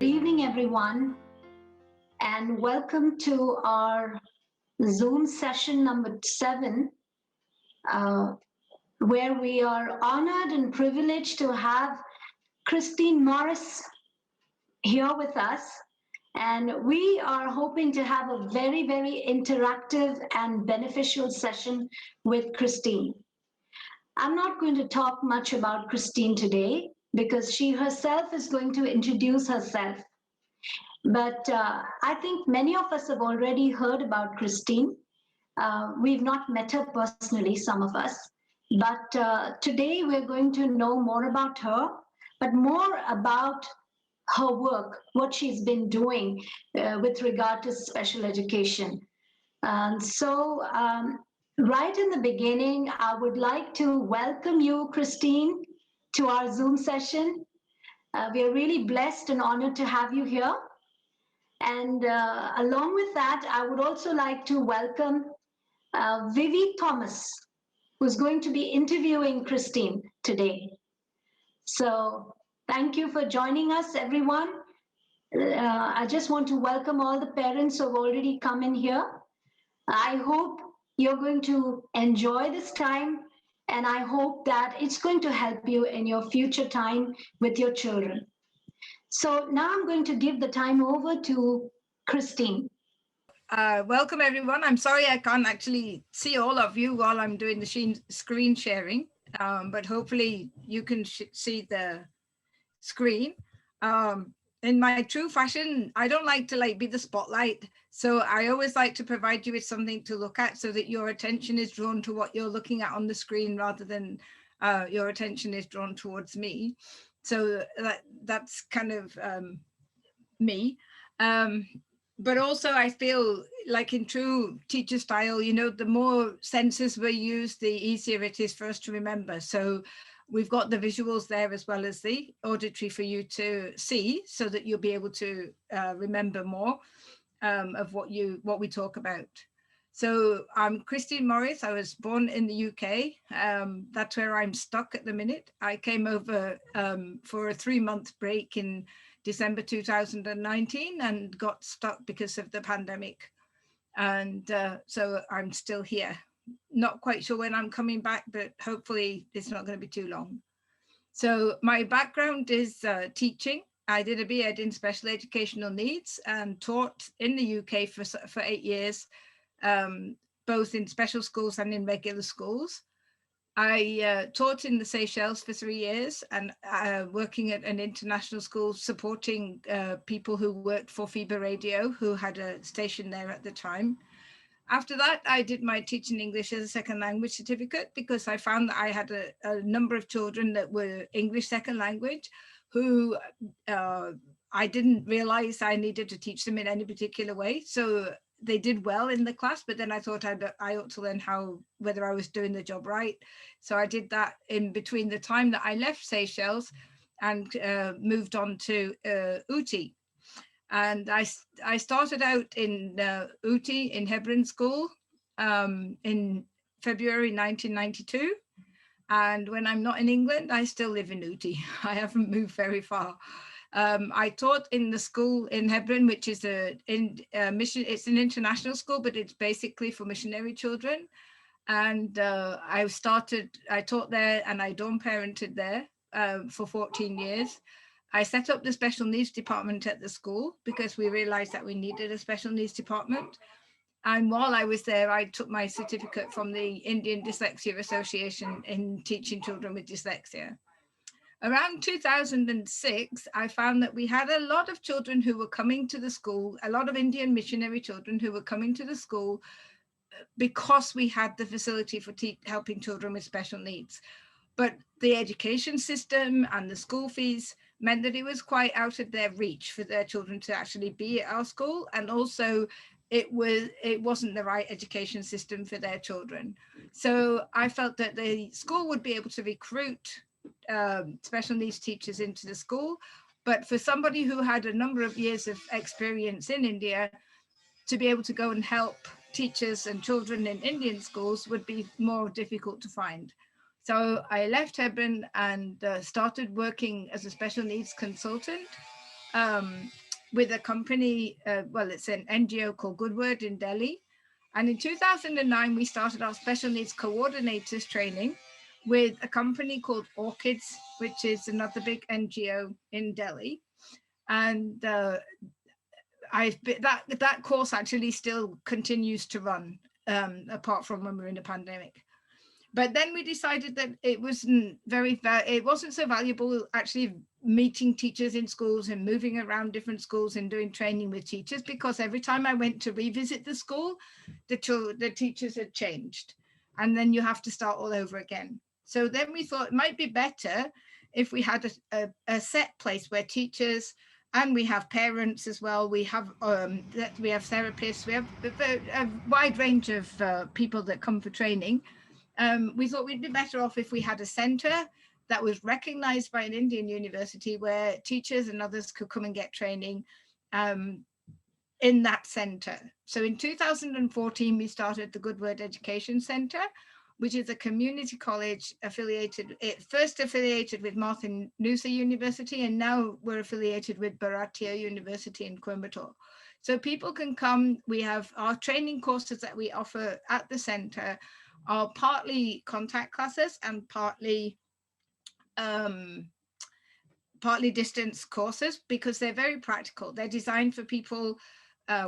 evening, everyone, and welcome to our Zoom session number 7, uh, where we are honored and privileged to have Christine Morris here with us. And we are hoping to have a very, very interactive and beneficial session with Christine. I'm not going to talk much about Christine today because she herself is going to introduce herself. But I think many of us have already heard about Christine. We've not met her personally, some of us. But today we're going to know more about her, but more about her work, what she's been doing with regard to special education. Right in the beginning, I would like to welcome you, Christine, to our Zoom session. We are really blessed and honored to have you here. And along with that, I would also like to welcome Vivi Thomas, who's going to be interviewing Christine today. So thank you for joining us, everyone. I just want to welcome all the parents who have already come in here. I hope you're going to enjoy this time, and I hope that it's going to help you in your future time with your children. So now I'm going to give the time over to Christine. Welcome, everyone. I'm sorry I can't actually see all of you while I'm doing the screen sharing, but hopefully you can see the screen. In my true fashion, I don't like to be the spotlight. So I always like to provide you with something to look at so that your attention is drawn to what you're looking at on the screen rather than your attention is drawn towards me. So that's kind of me. But also I feel like in true teacher style, the more senses we use, the easier it is for us to remember. So we've got the visuals there as well as the auditory for you to see so that you'll be able to remember more of what we talk about. So I'm Christine Morris. I was born in the UK. That's where I'm stuck at the minute. I came over for a 3-month break in December 2019 and got stuck because of the pandemic. And so I'm still here. Not quite sure when I'm coming back, but hopefully it's not going to be too long. So my background is teaching. I did a B.Ed in special educational needs and taught in the UK for 8 years. Both in special schools and in regular schools. I taught in the Seychelles for 3 years and working at an international school supporting people who worked for FIBA Radio, who had a station there at the time. After that, I did my teaching English as a second language certificate because I found that I had a number of children that were English second language who I didn't realize I needed to teach them in any particular way. So they did well in the class, but then I thought I ought to learn whether I was doing the job right. So I did that in between the time that I left Seychelles and moved on to Uti. And I started out in Uti in Hebron School in February 1992. And when I'm not in England, I still live in Uti. I haven't moved very far. I taught in the school in Hebron, which is it's an international school, but it's basically for missionary children. And I taught there and I dorm parented there for 14 years. I set up the special needs department at the school because we realized that we needed a special needs department. And while I was there, I took my certificate from the Indian Dyslexia Association in teaching children with dyslexia. Around 2006, I found that we had a lot of children who were coming to the school, a lot of Indian missionary children who were coming to the school because we had the facility for helping children with special needs. But the education system and the school fees meant that it was quite out of their reach for their children to actually be at our school. And also it wasn't the right education system for their children. So I felt that the school would be able to recruit special needs teachers into the school, but for somebody who had a number of years of experience in India to be able to go and help teachers and children in Indian schools would be more difficult to find. So I left Hebron and started working as a special needs consultant with a company, well, it's an NGO called Good Word in Delhi. And in 2009, we started our special needs coordinators training with a company called Orchids, which is another big NGO in Delhi. And that course actually still continues to run, apart from when we're in a pandemic. But then we decided that it wasn't so valuable actually meeting teachers in schools and moving around different schools and doing training with teachers, because every time I went to revisit the school, the teachers had changed, and then you have to start all over again. So then we thought it might be better if we had a set place where teachers, and we have parents as well, we have therapists, we have a wide range of people that come for training. We thought we'd be better off if we had a centre that was recognised by an Indian university where teachers and others could come and get training in that centre. So in 2014, we started the Good Word Education Centre, which is a community college first affiliated with Martin Luther University, and now we're affiliated with Bharatiya University in Coimbatore. So people can come. We have our training courses that we offer at the centre are partly contact classes and partly distance courses, because they're very practical. They're designed for people.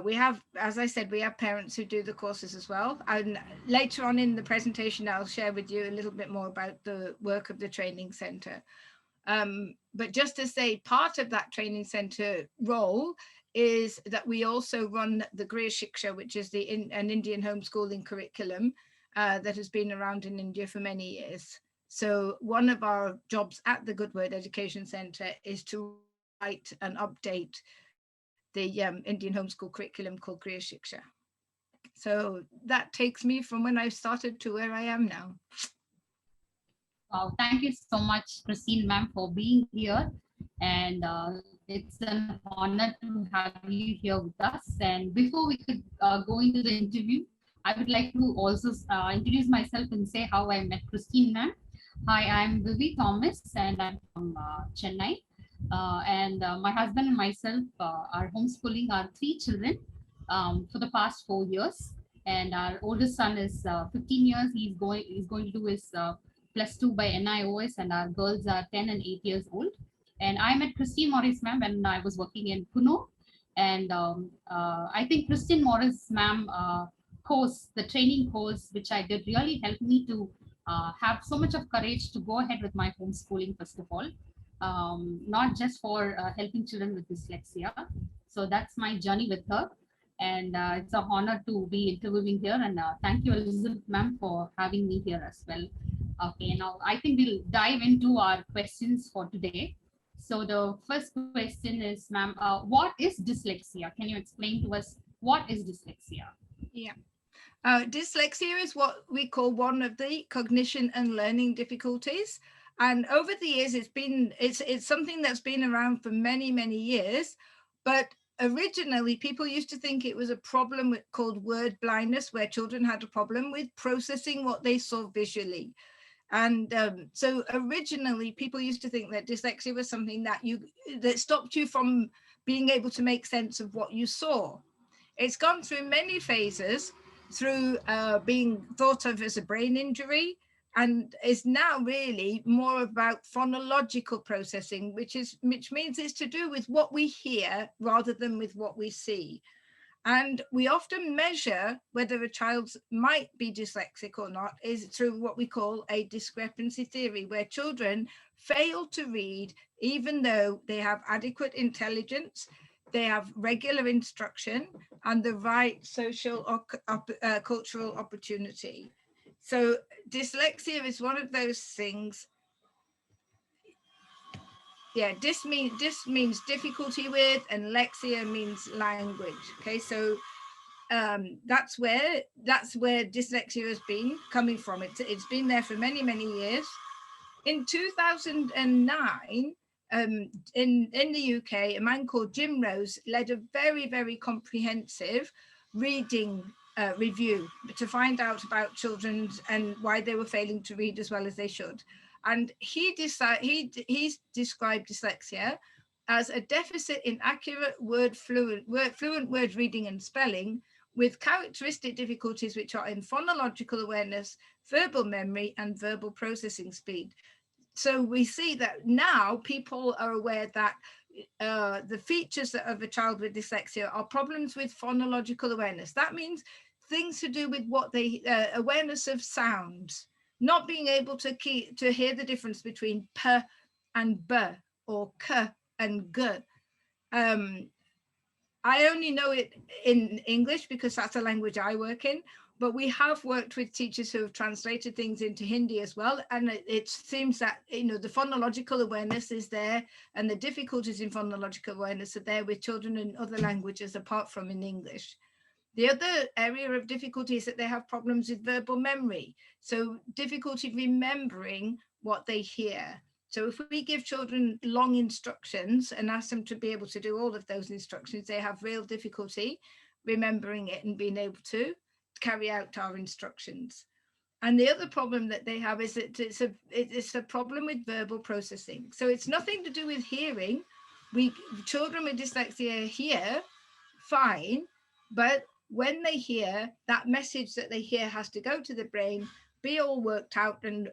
We have, as I said, we have parents who do the courses as well. And later on in the presentation, I'll share with you a little bit more about the work of the training centre. But just to say, part of that training centre role is that we also run the Griha Shiksha, which is an Indian homeschooling curriculum that has been around in India for many years. So one of our jobs at the Good Word Education Centre is to write and update the Indian homeschool curriculum called Griha Shiksha. So that takes me from when I started to where I am now. Wow, thank you so much, Christine ma'am, for being here. And it's an honor to have you here with us. And before we could go into the interview, I would like to also introduce myself and say how I met Christine ma'am. Hi, I'm Vivi Thomas, and I'm from Chennai. My husband and myself are homeschooling our 3 children for the past 4 years. And our oldest son is 15 years. He's going to do his +2 by NIOS, and our girls are 10 and 8 years old. And I met Christine Morris ma'am when I was working in Puno. And I think Christine Morris ma'am course, the training course, which I did, really helped me to have so much of courage to go ahead with my homeschooling, first of all, not just for helping children with dyslexia. So that's my journey with her. And it's an honor to be interviewing here. And thank you, Elizabeth ma'am, for having me here as well. Okay, now I think we'll dive into our questions for today. So the first question is, ma'am, what is dyslexia? Can you explain to us what is dyslexia? Yeah. Dyslexia is what we call one of the cognition and learning difficulties. And over the years, it's something that's been around for many, many years. But originally, people used to think it was a problem called word blindness, where children had a problem with processing what they saw visually. And so originally, people used to think that dyslexia was something that stopped you from being able to make sense of what you saw. It's gone through many phases, through being thought of as a brain injury, and is now really more about phonological processing, which means it's to do with what we hear rather than with what we see. And we often measure whether a child might be dyslexic or not is through what we call a discrepancy theory, where children fail to read even though they have adequate intelligence, they have regular instruction, and the right social or cultural opportunity. So dyslexia is one of those things. Yeah, dis means difficulty with, and lexia means language. Okay, so that's where dyslexia has been coming from. It's been there for many, many years. In 2009, in the UK, a man called Jim Rose led a very, very comprehensive reading review to find out about children and why they were failing to read as well as they should. And he described dyslexia as a deficit in accurate fluent word reading and spelling, with characteristic difficulties which are in phonological awareness, verbal memory, and verbal processing speed. So we see that now people are aware that the features of a child with dyslexia are problems with phonological awareness. That means things to do with what they, awareness of sounds, not being able to hear the difference between p and b, or k and g. I only know it in English because that's the language I work in, but we have worked with teachers who have translated things into Hindi as well. And it seems that, you know, the phonological awareness is there and the difficulties in phonological awareness are there with children in other languages apart from in English. The other area of difficulty is that they have problems with verbal memory. So difficulty remembering what they hear. So if we give children long instructions and ask them to be able to do all of those instructions, they have real difficulty remembering it and being able to carry out our instructions. And the other problem that they have is that it's a problem with verbal processing. So it's nothing to do with hearing. Children with dyslexia hear fine, but when they hear, that message that they hear has to go to the brain, be all worked out and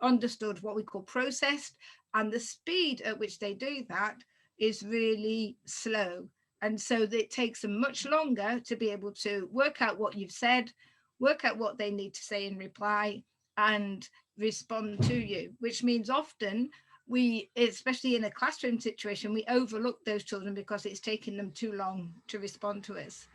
understood, what we call processed, and the speed at which they do that is really slow. And so it takes them much longer to be able to work out what you've said, work out what they need to say in reply, and respond to you, which means often we, especially in a classroom situation, we overlook those children because it's taking them too long to respond to us.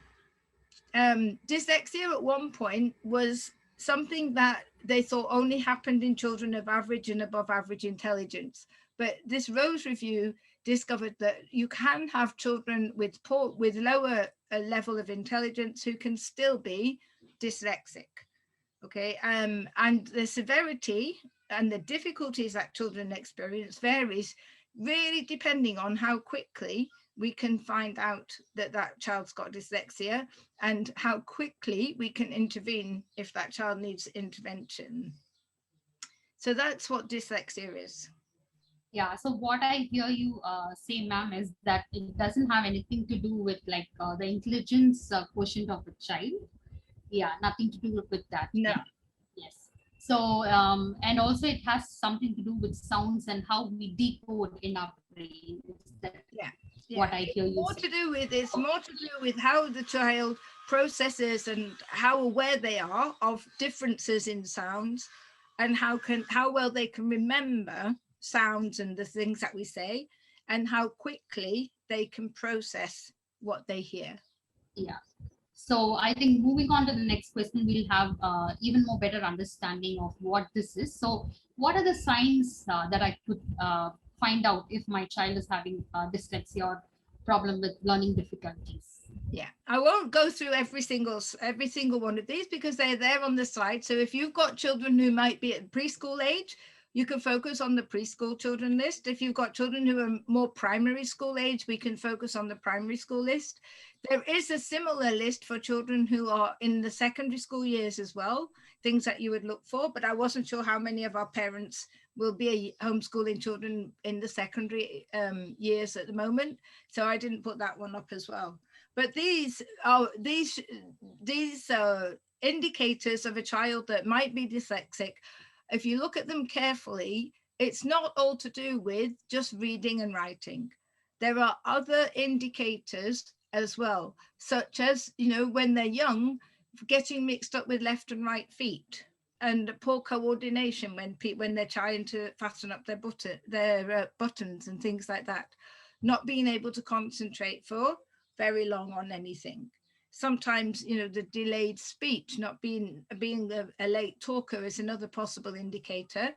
Dyslexia at one point was something that they thought only happened in children of average and above average intelligence. But this Rose review discovered that you can have children with lower level of intelligence who can still be dyslexic. Okay, and the severity and the difficulties that children experience varies really depending on how quickly we can find out that that child's got dyslexia and how quickly we can intervene if that child needs intervention. So that's what dyslexia is. Yeah, so what I hear you say, ma'am, is that it doesn't have anything to do with like the intelligence quotient of the child. Yeah, nothing to do with that. No. Yeah. Yes. So, and also it has something to do with sounds and how we decode in our brain. Is that what I hear you say? It's more to do with how the child processes and how aware they are of differences in sounds, and how well they can remember sounds and the things that we say, and how quickly they can process what they hear. Yeah. So I think moving on to the next question, we'll have even more better understanding of what this is. So what are the signs that I could find out if my child is having dyslexia or problem with learning difficulties? Yeah, I won't go through every single one of these because they're there on the slide. So if you've got children who might be at preschool age, you can focus on the preschool children list. If you've got children who are more primary school age, we can focus on the primary school list. There is a similar list for children who are in the secondary school years as well, things that you would look for, but I wasn't sure how many of our parents will be homeschooling children in the secondary years at the moment. So I didn't put that one up as well. But these are indicators of a child that might be dyslexic. If you look at them carefully, it's not all to do with just reading and writing. There are other indicators as well, such as, you know, when they're young, getting mixed up with left and right feet, and poor coordination when they're trying to fasten up their buttons and things like that. Not being able to concentrate for very long on anything. Sometimes, you know, the delayed speech, not being a late talker is another possible indicator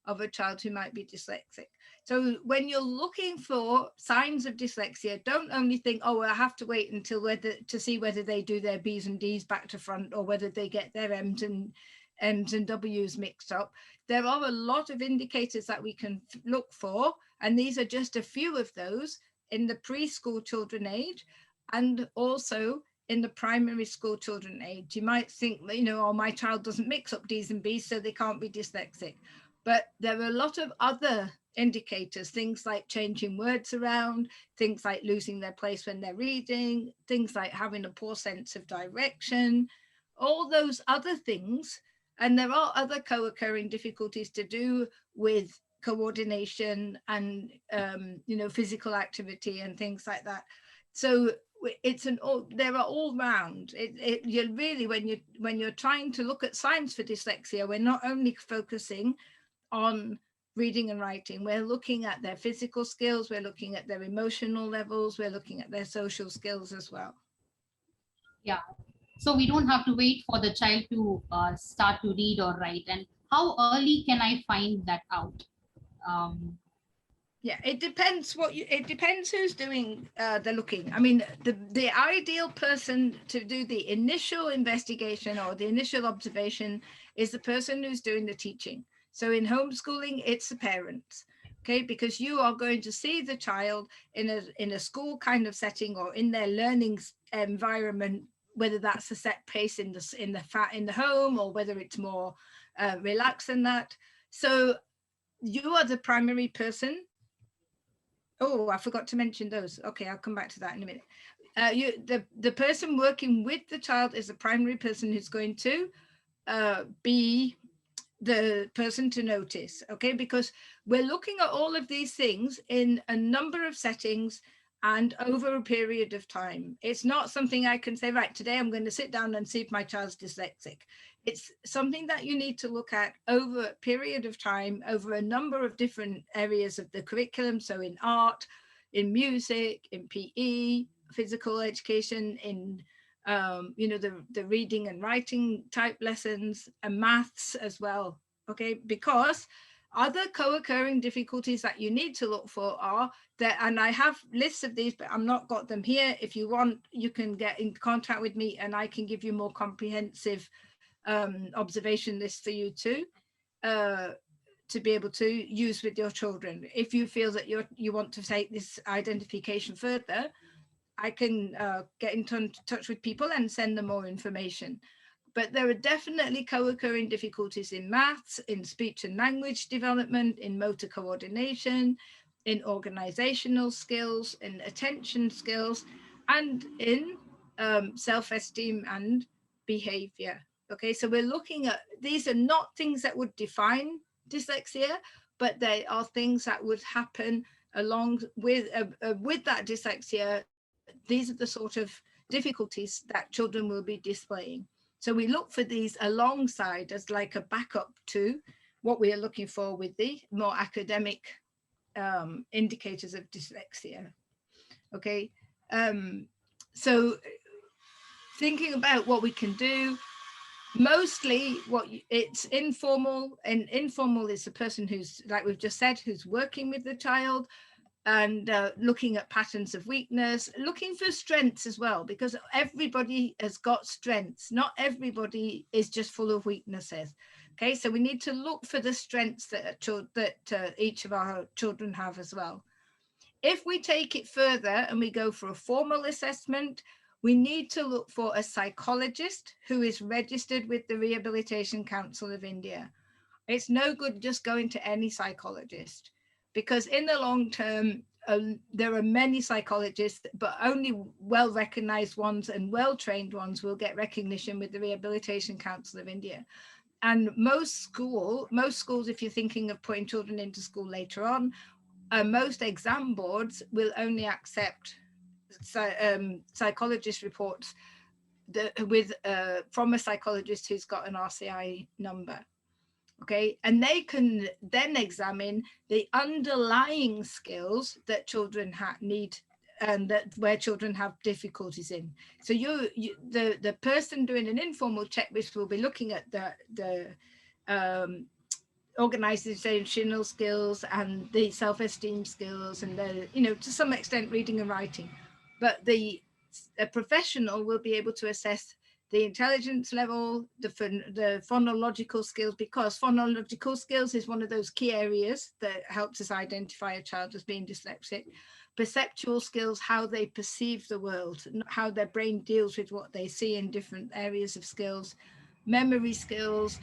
of a child who might be dyslexic. So when you're looking for signs of dyslexia, don't only think, oh, I have to wait until to see whether they do their B's and D's back to front, or whether they get their M's and W's mixed up. There are a lot of indicators that we can look for, and these are just a few of those in the preschool children age, and also in the primary school children age. You might think, you know, oh, my child doesn't mix up D's and B's, so they can't be dyslexic. But there are a lot of other indicators, things like changing words around, things like losing their place when they're reading, things like having a poor sense of direction, all those other things. And there are other co-occurring difficulties to do with coordination and physical activity and things like that. So it's there are all round you really, when you're trying to look at signs for dyslexia, we're not only focusing on reading and writing, we're looking at their physical skills, we're looking at their emotional levels, we're looking at their social skills as well. Yeah, so we don't have to wait for the child to start to read or write. And how early can I find that out? Yeah, it depends who's doing the looking. I mean, the ideal person to do the initial investigation or the initial observation is the person who's doing the teaching. So in homeschooling, it's the parents, okay? Because you are going to see the child in a school kind of setting or in their learning environment, whether that's a set pace in the home or whether it's more relaxed than that. So you are the primary person. Oh, I forgot to mention those. Okay, I'll come back to that in a minute. The person working with the child is the primary person who's going to be the person to notice, okay? Because we're looking at all of these things in a number of settings and over a period of time. It's not something I can say, right, today I'm going to sit down and see if my child's dyslexic. It's something that you need to look at over a period of time, over a number of different areas of the curriculum. So in art, in music, in PE, physical education, in the reading and writing type lessons, and maths as well, okay? Because other co-occurring difficulties that you need to look for are that, and I have lists of these, but I'm not got them here. If you want, you can get in contact with me and I can give you more comprehensive observation lists for you too, to be able to use with your children. If you feel that you want to take this identification further, I can get in touch with people and send them more information. But there are definitely co-occurring difficulties in maths, in speech and language development, in motor coordination, in organizational skills, in attention skills, and in self-esteem and behavior. Okay, so we're looking at, these are not things that would define dyslexia, but they are things that would happen along with that dyslexia. These are the sort of difficulties that children will be displaying. So we look for these alongside as like a backup to what we are looking for with the more academic indicators of dyslexia. Okay, so thinking about what we can do, mostly it's informal, and informal is the person who's, like we've just said, who's working with the child and looking at patterns of weakness, looking for strengths as well, because everybody has got strengths. Not everybody is just full of weaknesses. Okay, so we need to look for the strengths that each of our children have as well. If we take it further and we go for a formal assessment, we need to look for a psychologist who is registered with the Rehabilitation Council of India. It's no good just going to any psychologist, because in the long term, there are many psychologists, but only well-recognized ones and well-trained ones will get recognition with the Rehabilitation Council of India. And most schools, if you're thinking of putting children into school later on, most exam boards will only accept psychologist reports from a psychologist who's got an RCI number. Okay, and they can then examine the underlying skills that children need and where children have difficulties in. So the person doing an informal checklist will be looking at the organizational skills and the self-esteem skills and to some extent reading and writing, but a professional will be able to assess the intelligence level, the phonological skills, because phonological skills is one of those key areas that helps us identify a child as being dyslexic. Perceptual skills, how they perceive the world, how their brain deals with what they see in different areas of skills. Memory skills,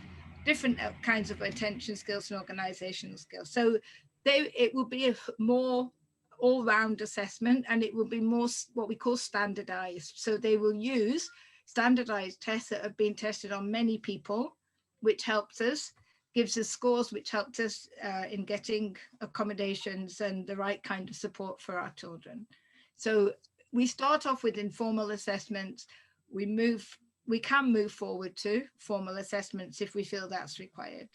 different kinds of attention skills and organizational skills. So it will be a more all-round assessment, and it will be more what we call standardized. So they will use standardized tests that have been tested on many people, which helps us, gives us scores, which helps us in getting accommodations and the right kind of support for our children. So we start off with informal assessments. We can move forward to formal assessments if we feel that's required.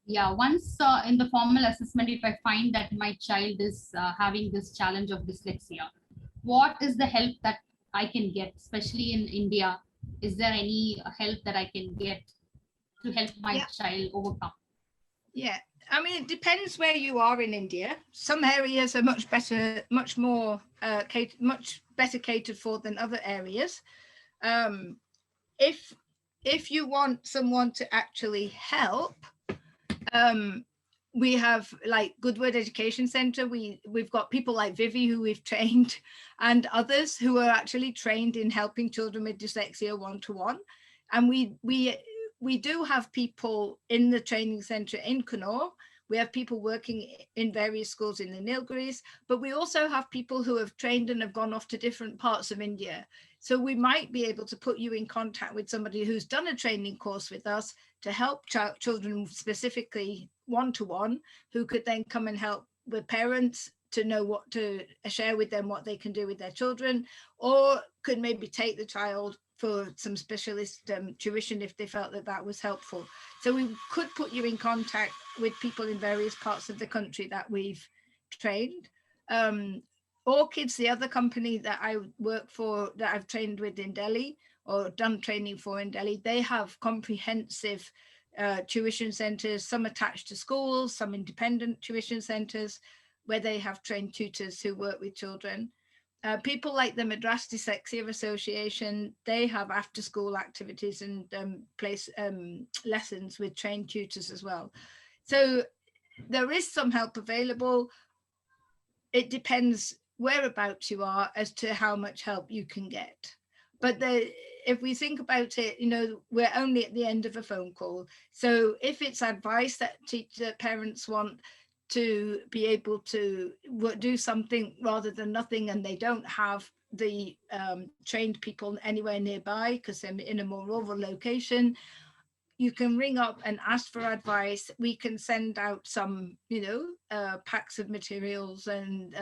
Yeah, once in the formal assessment, if I find that my child is having this challenge of dyslexia, what is the help that I can get, especially in India? Is there any help that I can get to help my child overcome? Yeah, I mean, it depends where you are in India. Some areas are much better, much better catered for than other areas. If you want someone to actually help, we have like Goodwood Education Centre. We've got people like Vivi who we've trained, and others who are actually trained in helping children with dyslexia one-to-one. And we do have people in the training centre in Kannur. We have people working in various schools in the Nilgiris, but we also have people who have trained and have gone off to different parts of India. So we might be able to put you in contact with somebody who's done a training course with us to help children specifically one-to-one, who could then come and help with parents to know what to share with them, what they can do with their children, or could maybe take the child for some specialist tuition if they felt that that was helpful. So we could put you in contact with people in various parts of the country that we've trained. Orchids, the other company that I work for, that I've trained with in Delhi or done training for in Delhi, they have comprehensive tuition centres, some attached to schools, some independent tuition centres, where they have trained tutors who work with children. People like the Madras Dyslexia Association, they have after school activities and lessons with trained tutors as well. So there is some help available. It depends whereabouts you are as to how much help you can get. But if we think about it, you know, we're only at the end of a phone call. So if it's advice that parents want to be able to do something rather than nothing, and they don't have the trained people anywhere nearby because they're in a more rural location, you can ring up and ask for advice. We can send out some, you know, packs of materials and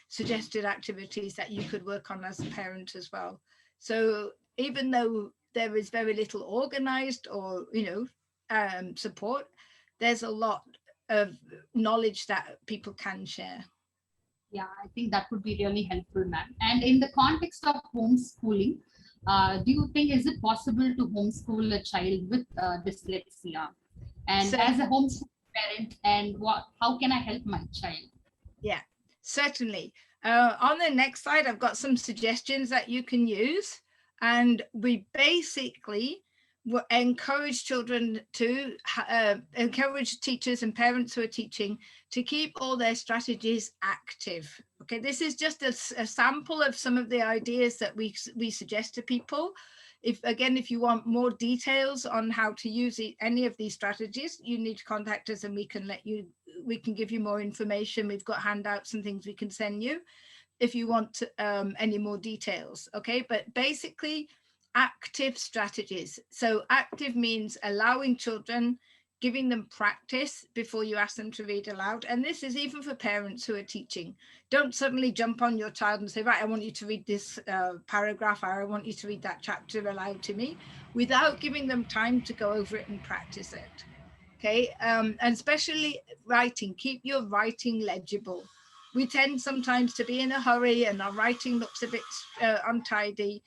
suggested activities that you could work on as a parent as well. So even though there is very little organized or, you know, support, there's a lot of knowledge that people can share. Yeah, I think that would be really helpful, ma'am. And in the context of homeschooling, do you think is it possible to homeschool a child with dyslexia? And as a homeschool parent, and how can I help my child? Yeah, certainly. On the next slide, I've got some suggestions that you can use. And we basically encourage children to encourage teachers and parents who are teaching to keep all their strategies active. Okay, this is just a sample of some of the ideas that we suggest to people. If you want more details on how to use any of these strategies, you need to contact us and we can give you more information. We've got handouts and things we can send you if you want any more details. Okay, but basically active strategies. So active means allowing children, giving them practice before you ask them to read aloud. And this is even for parents who are teaching. Don't suddenly jump on your child and say, right, I want you to read this paragraph, or I want you to read that chapter aloud to me, without giving them time to go over it and practice it. Okay, and especially writing, keep your writing legible. We tend sometimes to be in a hurry and our writing looks a bit untidy.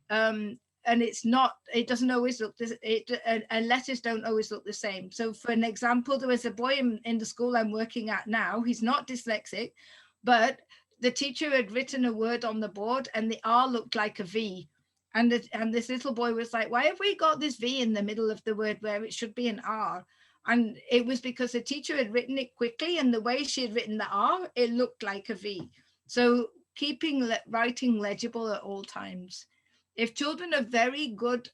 And it doesn't always look, and letters don't always look the same. So for an example, there was a boy in the school I'm working at now, he's not dyslexic, but the teacher had written a word on the board and the R looked like a V. And this little boy was like, why have we got this V in the middle of the word where it should be an R? And it was because the teacher had written it quickly, and the way she had written the R, it looked like a V. So keeping writing legible at all times. If children are very good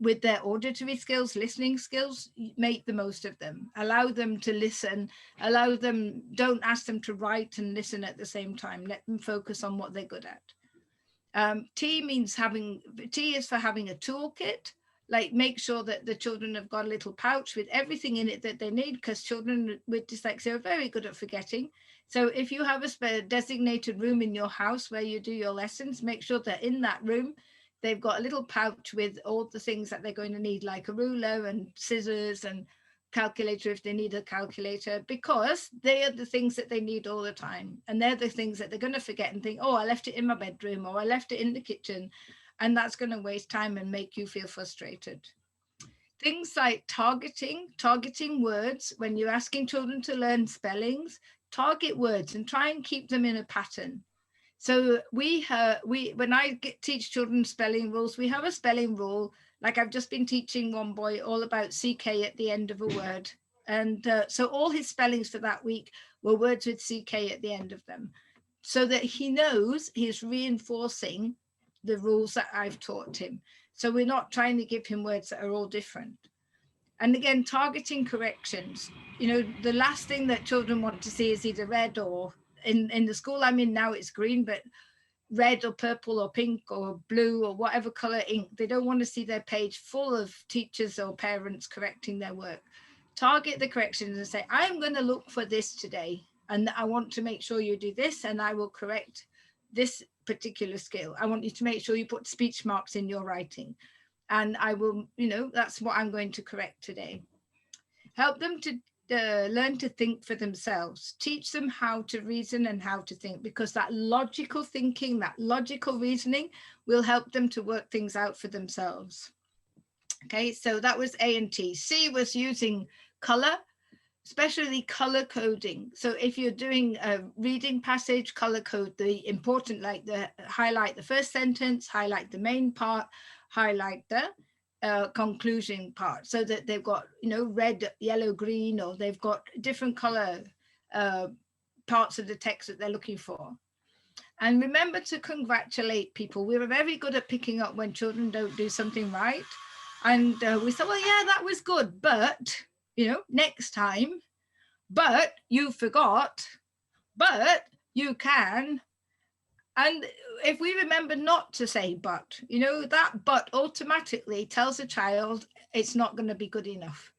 with their auditory skills, listening skills, make the most of them. Allow them to listen, don't ask them to write and listen at the same time. Let them focus on what they're good at. T is for having a toolkit. Like, make sure that the children have got a little pouch with everything in it that they need, because children with dyslexia are very good at forgetting. So if you have a designated room in your house where you do your lessons, make sure that in that room, they've got a little pouch with all the things that they're going to need, like a ruler and scissors and calculator if they need a calculator, because they are the things that they need all the time. And they're the things that they're going to forget and think, oh, I left it in my bedroom, or I left it in the kitchen. And that's going to waste time and make you feel frustrated. Things like targeting words. When you're asking children to learn spellings, target words and try and keep them in a pattern. So when I teach children spelling rules, we have a spelling rule. Like, I've just been teaching one boy all about CK at the end of a word. And so all his spellings for that week were words with CK at the end of them, so that he knows he's reinforcing the rules that I've taught him. So we're not trying to give him words that are all different. And again, targeting corrections. You know, the last thing that children want to see is either red, or in the school I'm in now, it's green, but red or purple or pink or blue or whatever color ink. They don't want to see their page full of teachers or parents correcting their work. Target the corrections and say, I'm going to look for this today, and I want to make sure you do this, and I will correct this particular skill. I want you to make sure you put speech marks in your writing, and I will, that's what I'm going to correct today. Help them to learn to think for themselves. Teach them how to reason and how to think, because that logical thinking, that logical reasoning will help them to work things out for themselves. Okay, so that was A and T. C was using color, especially color coding. So if you're doing a reading passage, color code the important, like highlight the first sentence, highlight the main part, highlight the conclusion part, so that they've got, red, yellow, green, or they've got different color parts of the text that they're looking for. And remember to congratulate people. We're very good at picking up when children don't do something right. And we say, well, yeah, that was good, but, next time, but you forgot, but you can. And if we remember not to say but, that but automatically tells a child it's not going to be good enough.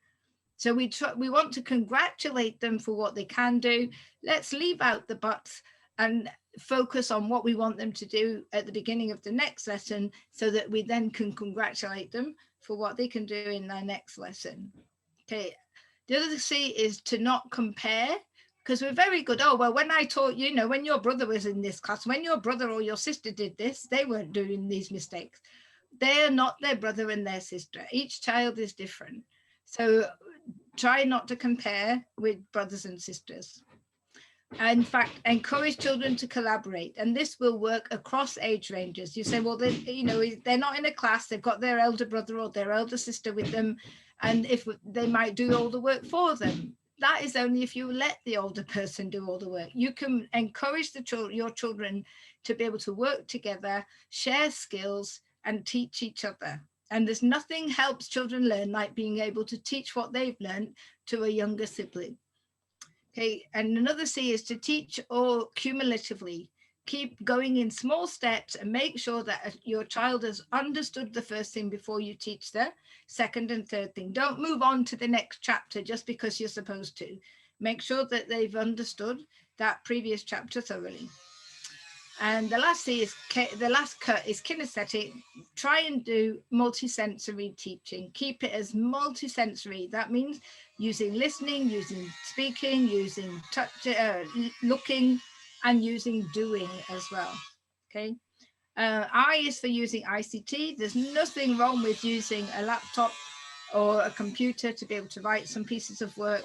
So we want to congratulate them for what they can do. Let's leave out the buts and focus on what we want them to do at the beginning of the next lesson, so that we then can congratulate them for what they can do in their next lesson. Okay. The other C is to not compare, because we're very good. Oh, well, when I taught you, when your brother was in this class, when your brother or your sister did this, they weren't doing these mistakes. They're not their brother and their sister. Each child is different. So try not to compare with brothers and sisters. In fact, encourage children to collaborate, and this will work across age ranges. You say, well, they're not in a class, they've got their elder brother or their elder sister with them, and if they might do all the work for them. That is only if you let the older person do all the work. You can encourage your children to be able to work together, share skills, and teach each other. And there's nothing helps children learn like being able to teach what they've learned to a younger sibling. Okay, and another C is to teach all cumulatively. Keep going in small steps and make sure that your child has understood the first thing before you teach the second and third thing. Don't move on to the next chapter just because you're supposed to. Make sure that they've understood that previous chapter thoroughly. And the last C is, the last cut is kinesthetic. Try and do multisensory teaching. Keep it as multisensory. That means using listening, using speaking, using touch, looking, and using doing as well. Okay. I is for using ICT. There's nothing wrong with using a laptop or a computer to be able to write some pieces of work.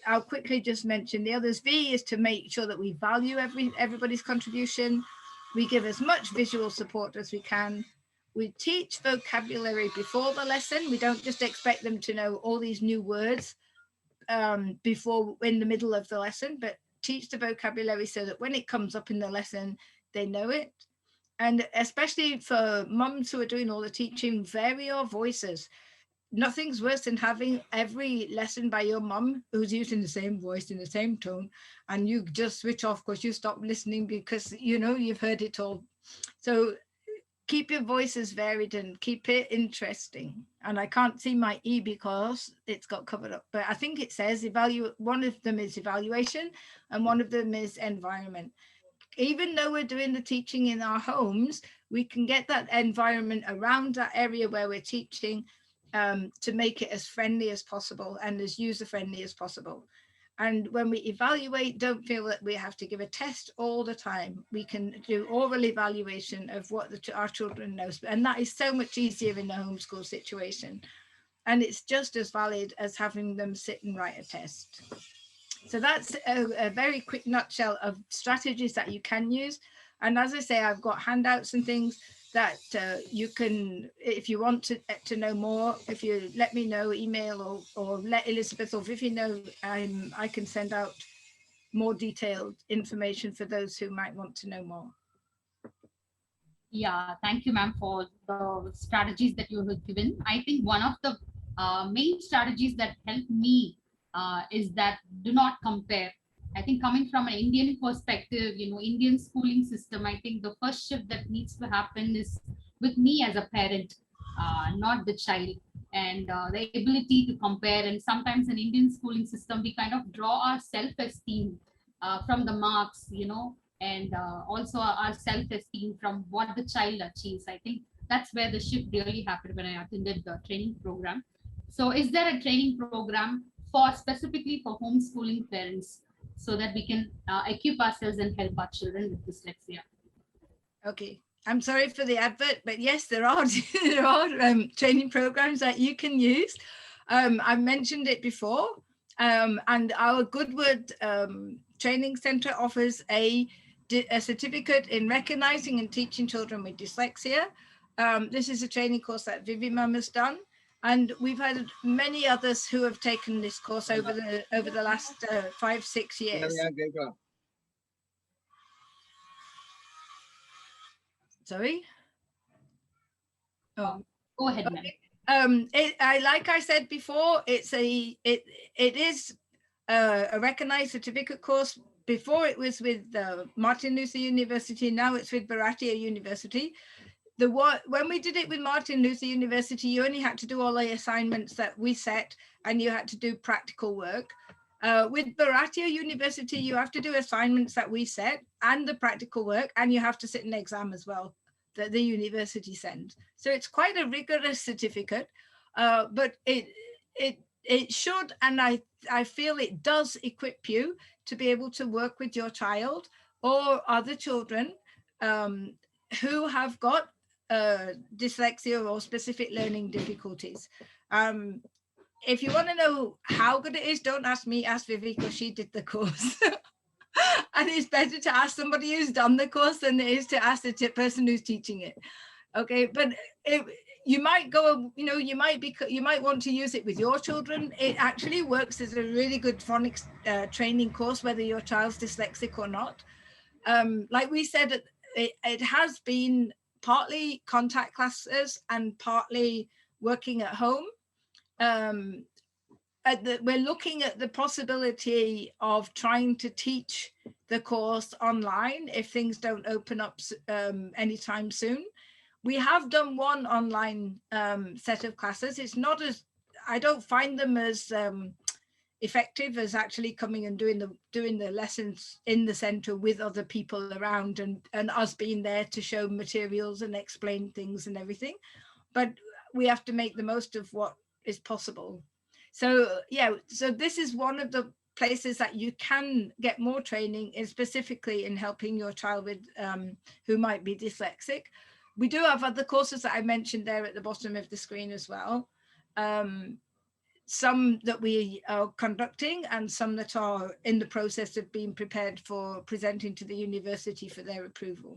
I'll quickly just mention the others. V is to make sure that we value everybody's contribution. We give as much visual support as we can. We teach vocabulary before the lesson. We don't just expect them to know all these new words before in the middle of the lesson, but teach the vocabulary so that when it comes up in the lesson, they know it. And especially for mums who are doing all the teaching, vary your voices. Nothing's worse than having every lesson by your mum who's using the same voice in the same tone, and you just switch off because you stop listening because you know you've heard it all. So keep your voices varied and keep it interesting. And I can't see my E because it's got covered up, but I think it says one of them is evaluation and one of them is environment. Even though we're doing the teaching in our homes, we can get that environment around that area where we're teaching to make it as friendly as possible and as user friendly as possible. And when we evaluate, don't feel that we have to give a test all the time. We can do oral evaluation of what our children know. And that is so much easier in the homeschool situation. And it's just as valid as having them sit and write a test. So that's a very quick nutshell of strategies that you can use. And as I say, I've got handouts and things that you can, if you want to know more, if you let me know, email or let Elizabeth or Vivi know, I can send out more detailed information for those who might want to know more. Yeah, thank you, ma'am, for the strategies that you have given. I think one of the main strategies that helped me is that do not compare. I think coming from an Indian perspective, you know, Indian schooling system, I think the first shift that needs to happen is with me as a parent, not the child. And the ability to compare. And sometimes in Indian schooling system, we kind of draw our self-esteem from the marks, you know, and also our self-esteem from what the child achieves. I think that's where the shift really happened when I attended the training program. So is there a training program for specifically for homeschooling parents so that we can equip ourselves and help our children with dyslexia? Okay, I'm sorry for the advert, but yes, there are there are training programs that you can use. I've mentioned it before, and our Goodwood Training Centre offers a certificate in recognising and teaching children with dyslexia. This is a training course that Vivi Mum has done, and we've had many others who have taken this course over the last 5-6 years. Sorry. Oh, go ahead, ma'am. Like I said before, it is a recognized certificate course. Before it was with Martin Luther University, now it's with Bharatiya University. When we did it with Martin Luther University, you only had to do all the assignments that we set, and you had to do practical work. With Bharatiya University, you have to do assignments that we set and the practical work, and you have to sit an exam as well that the university sends. So it's quite a rigorous certificate, but it should, and I feel it does equip you to be able to work with your child or other children who have got dyslexia or specific learning difficulties. If you want to know how good it is, don't ask me, ask Vivi, because she did the course. And it's better to ask somebody who's done the course than it is to ask the person who's teaching it. Okay, but you might go, you know, you might want to use it with your children. It actually works as a really good phonics training course, whether your child's dyslexic or not. Like we said, it has been partly contact classes and partly working at home. We're looking at the possibility of trying to teach the course online if things don't open up anytime soon. We have done one online set of classes. It's not as, I don't find them as effective as actually coming and doing the lessons in the center with other people around and us being there to show materials and explain things and everything. But we have to make the most of what is possible. So yeah, so this is one of the places that you can get more training in, specifically in helping your child with who might be dyslexic. We do have other courses that I mentioned there at the bottom of the screen as well. Some that we are conducting and some that are in the process of being prepared for presenting to the university for their approval.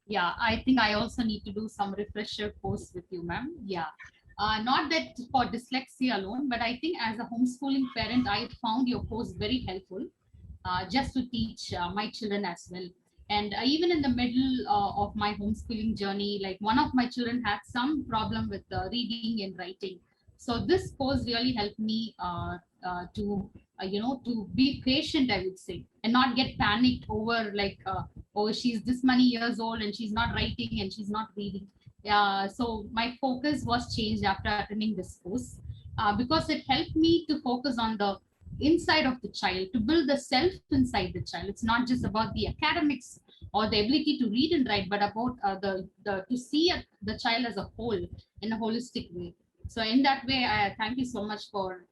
Yeah, I think I also need to do some refresher course with you, ma'am. Yeah. Not that for dyslexia alone, but I think as a homeschooling parent, I found your course very helpful just to teach my children as well. And even in the middle of my homeschooling journey, like one of my children had some problem with reading and writing. So this course really helped me to to be patient, I would say, and not get panicked over like, oh, she's this many years old and she's not writing and she's not reading. So my focus was changed after attending this course, because it helped me to focus on the inside of the child, to build the self inside the child. It's not just about the academics or the ability to read and write, but about the to see the child as a whole in a holistic way. So in that way, I thank you so much for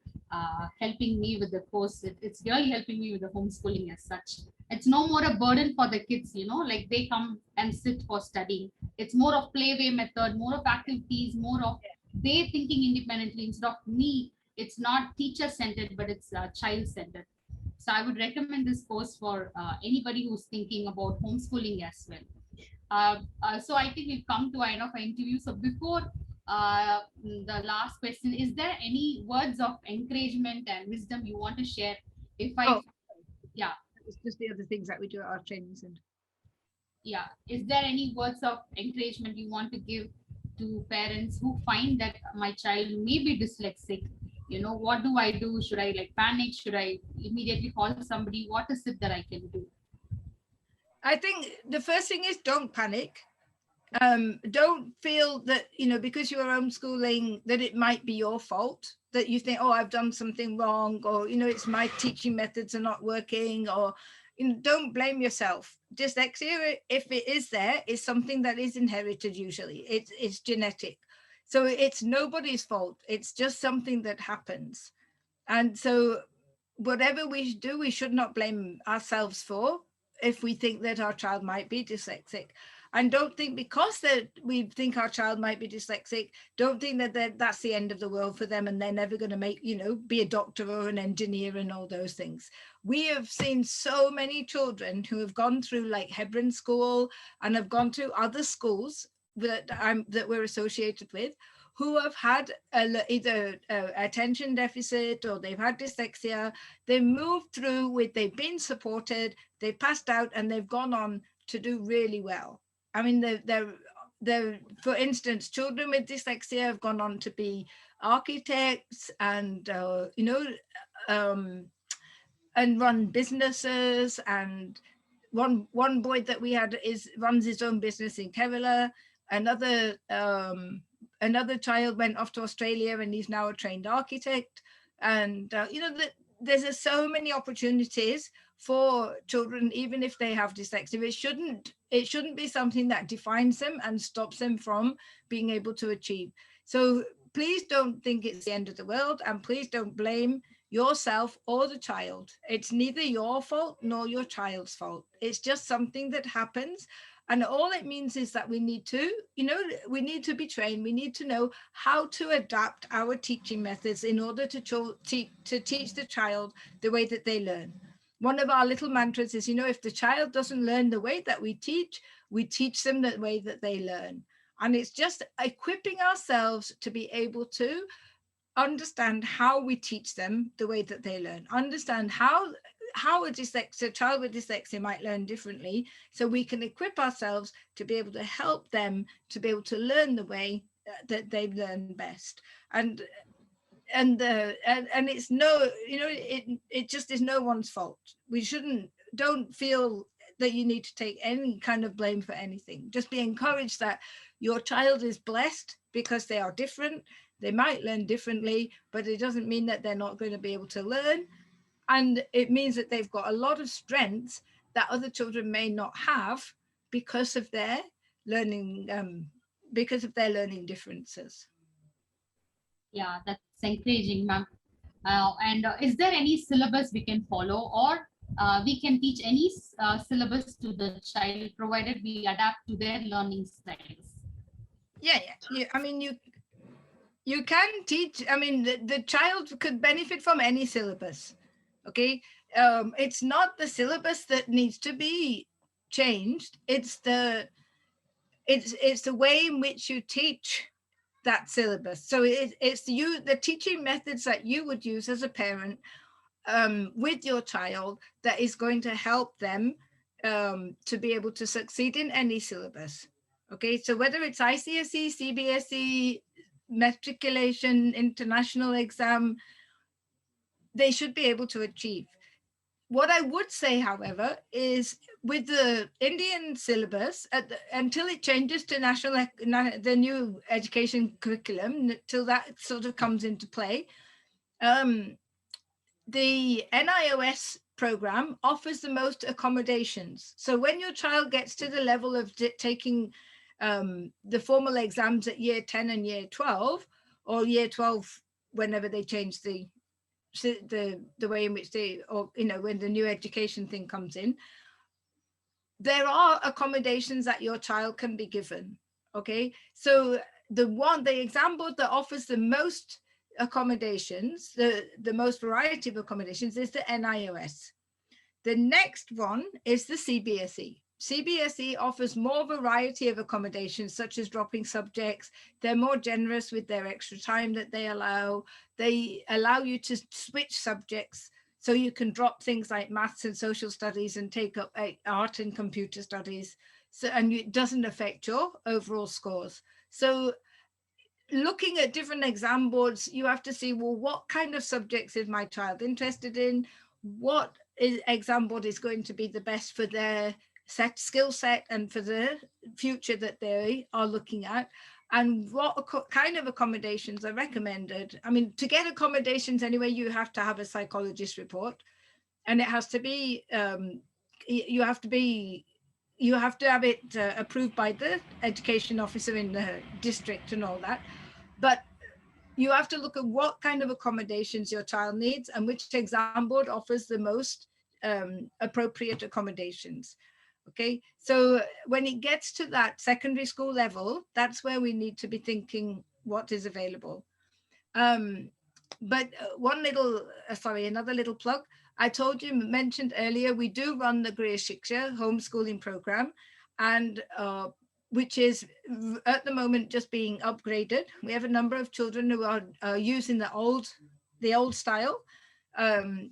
helping me with the course. It's really helping me with the homeschooling as such. It's no more a burden for the kids, like they come and sit for studying. It's more of playway method, more of activities, more of they thinking independently instead of me. It's not teacher centered, but it's child centered. So I would recommend this course for anybody who's thinking about homeschooling as well. So I think we've come to end of our interview. So before the last question, is there any words of encouragement and wisdom you want to share? Yeah, It's just the other things that we do at our training center. yeah. Is there any words of encouragement you want to give to parents who find that my child may be dyslexic? What do I do? Should I like panic? Should I immediately call somebody? What is it that I can do? I think the first thing is don't panic. Don't feel that, because you're homeschooling, that it might be your fault, that you think, oh, I've done something wrong, or, it's my teaching methods are not working, or, don't blame yourself. Dyslexia, if it is there, is something that is inherited usually. It's genetic. So it's nobody's fault. It's just something that happens. And so whatever we do, we should not blame ourselves for if we think that our child might be dyslexic. And don't think because that we think our child might be dyslexic, don't think that that's the end of the world for them and they're never going to make, be a doctor or an engineer and all those things. We have seen so many children who have gone through like Hebron School and have gone to other schools that we're associated with, who have had either attention deficit or they've had dyslexia. They moved through they've been supported, they've passed out, and they've gone on to do really well. I mean, they're, for instance, children with dyslexia have gone on to be architects and, and run businesses. And one boy that we had runs his own business in Kerala. Another child went off to Australia and he's now a trained architect. And, there's so many opportunities for children, even if they have dyslexia. It shouldn't be something that defines them and stops them from being able to achieve. So please don't think it's the end of the world, and please don't blame yourself or the child. It's neither your fault nor your child's fault. It's just something that happens. And all it means is that we need to be trained. We need to know how to adapt our teaching methods in order to teach the child the way that they learn. One of our little mantras is, if the child doesn't learn the way that we teach them the way that they learn. And it's just equipping ourselves to be able to understand how we teach them the way that they learn, understand how a child with dyslexia might learn differently, so we can equip ourselves to be able to help them to be able to learn the way that they learn best. And it's it just is no one's fault. Don't feel that you need to take any kind of blame for anything. Just be encouraged that your child is blessed because they are different. They might learn differently, but it doesn't mean that they're not going to be able to learn. And it means that they've got a lot of strengths that other children may not have because of their learning differences. Yeah, that's encouraging, ma'am. And is there any syllabus we can follow, or we can teach any syllabus to the child, provided we adapt to their learning styles? Yeah. I mean, you can teach. I mean, the child could benefit from any syllabus. Okay, it's not the syllabus that needs to be changed. It's the way in which you teach that syllabus. So it's the teaching methods that you would use as a parent with your child that is going to help them to be able to succeed in any syllabus. Okay, so whether it's ICSE, CBSE, matriculation, international exam, they should be able to achieve. What I would say, however, is with the Indian syllabus, until it changes to the new education curriculum, till that sort of comes into play, the NIOS program offers the most accommodations. So when your child gets to the level of taking the formal exams at year 10 and year 12, or year 12, whenever they change the way in which they, or when the new education thing comes in, there are accommodations that your child can be given. Okay, so the exam board that offers the most accommodations, the most variety of accommodations, is the NIOS. The next one is the CBSE. CBSE offers more variety of accommodations, such as dropping subjects. They're more generous with their extra time that they allow. They allow you to switch subjects, so you can drop things like maths and social studies and take up art and computer studies. So, and it doesn't affect your overall scores. So looking at different exam boards, you have to see, well, what kind of subjects is my child interested in? What exam board is going to be the best for their skill set and for the future that they are looking at? And what kind of accommodations are recommended? I mean, to get accommodations anyway, you have to have a psychologist report, and it has to be, you have to have it approved by the education officer in the district and all that. But you have to look at what kind of accommodations your child needs and which exam board offers the most appropriate accommodations. Okay, so when it gets to that secondary school level, that's where we need to be thinking what is available. But another little plug. I mentioned earlier, we do run the Griha Shiksha homeschooling program, and which is at the moment just being upgraded. We have a number of children who are using the old style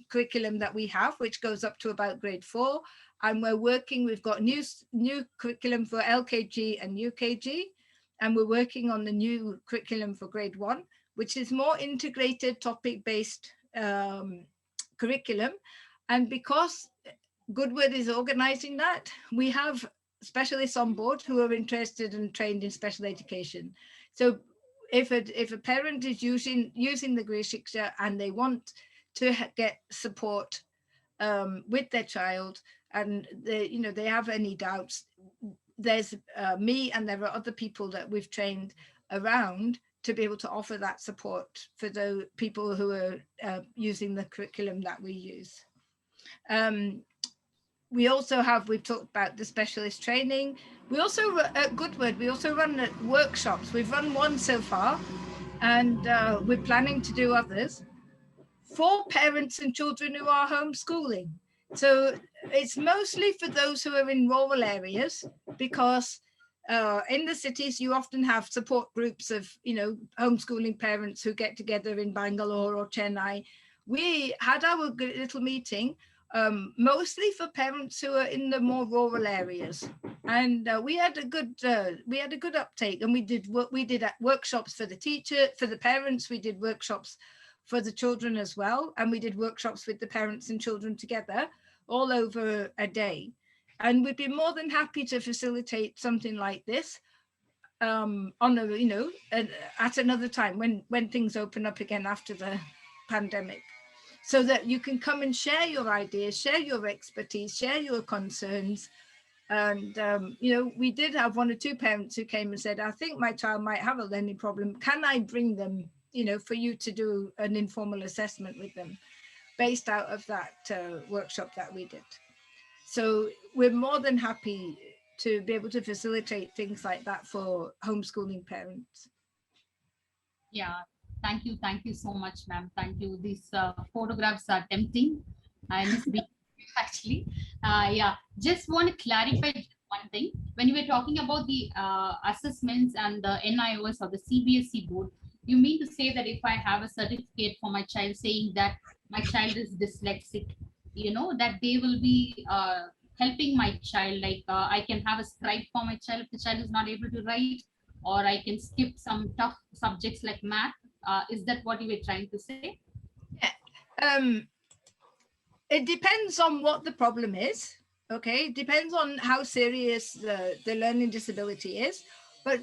curriculum that we have, which goes up to about grade 4. And we've got new curriculum for LKG and UKG, and we're working on the new curriculum for grade 1, which is more integrated topic-based curriculum. And because Goodwood is organizing that, we have specialists on board who are interested and trained in special education. So if a parent is using the Griha Shiksha and they want to get support with their child, and they have any doubts, there's me, and there are other people that we've trained around to be able to offer that support for the people who are using the curriculum that we use. We've talked about the specialist training. We also, at Goodwood, we also run workshops. We've run one so far, and we're planning to do others for parents and children who are homeschooling. So it's mostly for those who are in rural areas, because in the cities, you often have support groups of, homeschooling parents who get together in Bangalore or Chennai. We had our little meeting mostly for parents who are in the more rural areas, and we had a good uptake. And we did workshops for the parents. We did workshops for the children as well, and we did workshops with the parents and children together all over a day. And we'd be more than happy to facilitate something like this at another time when things open up again after the pandemic, so that you can come and share your ideas, share your expertise, share your concerns. And we did have 1 or 2 parents who came and said, I think my child might have a learning problem. Can I bring them, for you to do an informal assessment with them, based out of that workshop that we did. So we're more than happy to be able to facilitate things like that for homeschooling parents. Yeah, thank you so much, ma'am. Thank you. These photographs are tempting. I miss being actually. Just want to clarify one thing. When you were talking about the assessments and the NIOS or the CBSE board, you mean to say that if I have a certificate for my child saying that my child is dyslexic, that they will be helping my child, like I can have a scribe for my child if the child is not able to write, or I can skip some tough subjects like math. Is that what you were trying to say? Yeah. It depends on what the problem is. Okay, it depends on how serious the learning disability is. But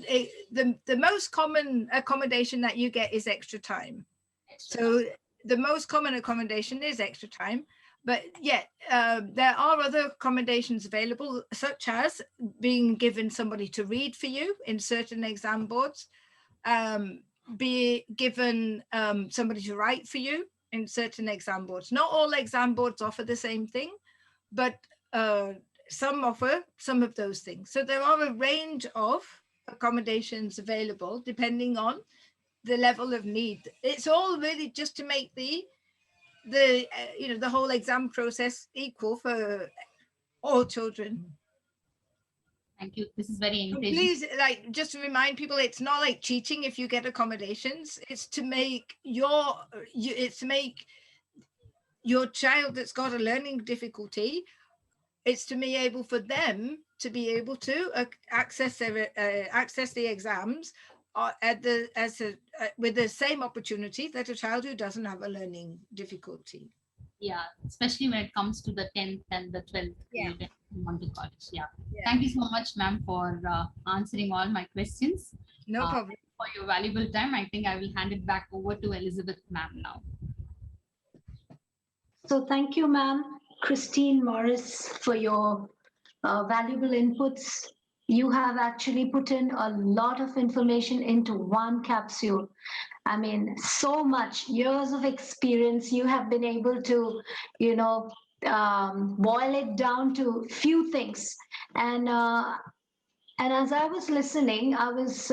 the most common accommodation that you get is extra time. So the most common accommodation is extra time. But yet there are other accommodations available, such as being given somebody to read for you in certain exam boards, be given somebody to write for you in certain exam boards. Not all exam boards offer the same thing, but some offer some of those things. So there are a range of accommodations available depending on the level of need. It's all really just to make the the whole exam process equal for all children. Thank you. This is very And encouraging. please, like, just to remind people, it's not like cheating if you get accommodations. It's to make your child that's got a learning difficulty, it's to be able for them to be able to access the exams with the same opportunity that a child who doesn't have a learning difficulty. Yeah, especially when it comes to the 10th and the 12th Yeah. grade and on to college. Yeah. Yeah. Thank you so much, ma'am, for answering all my questions. No problem. For your valuable time, I think I will hand it back over to Elizabeth, ma'am, now. So thank you, ma'am, Christine Morris, for your valuable inputs. You have actually put in a lot of information into one capsule. I mean, so much years of experience. You have been able to, boil it down to few things. And as I was listening, I was,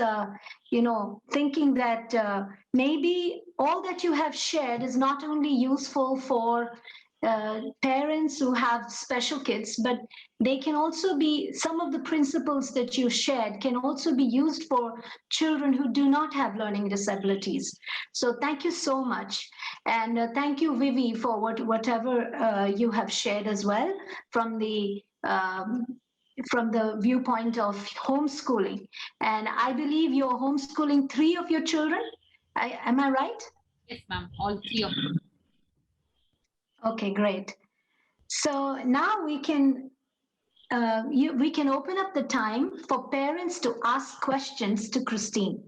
thinking that maybe all that you have shared is not only useful for parents who have special kids, but they can also be, some of the principles that you shared can also be used for children who do not have learning disabilities. So thank you so much. And thank you, Vivi, for whatever you have shared as well from the viewpoint of homeschooling. And I believe you're homeschooling 3 of your children. Am I right? Yes, ma'am. All 3 of them. Okay, great. So now we can open up the time for parents to ask questions to Christine.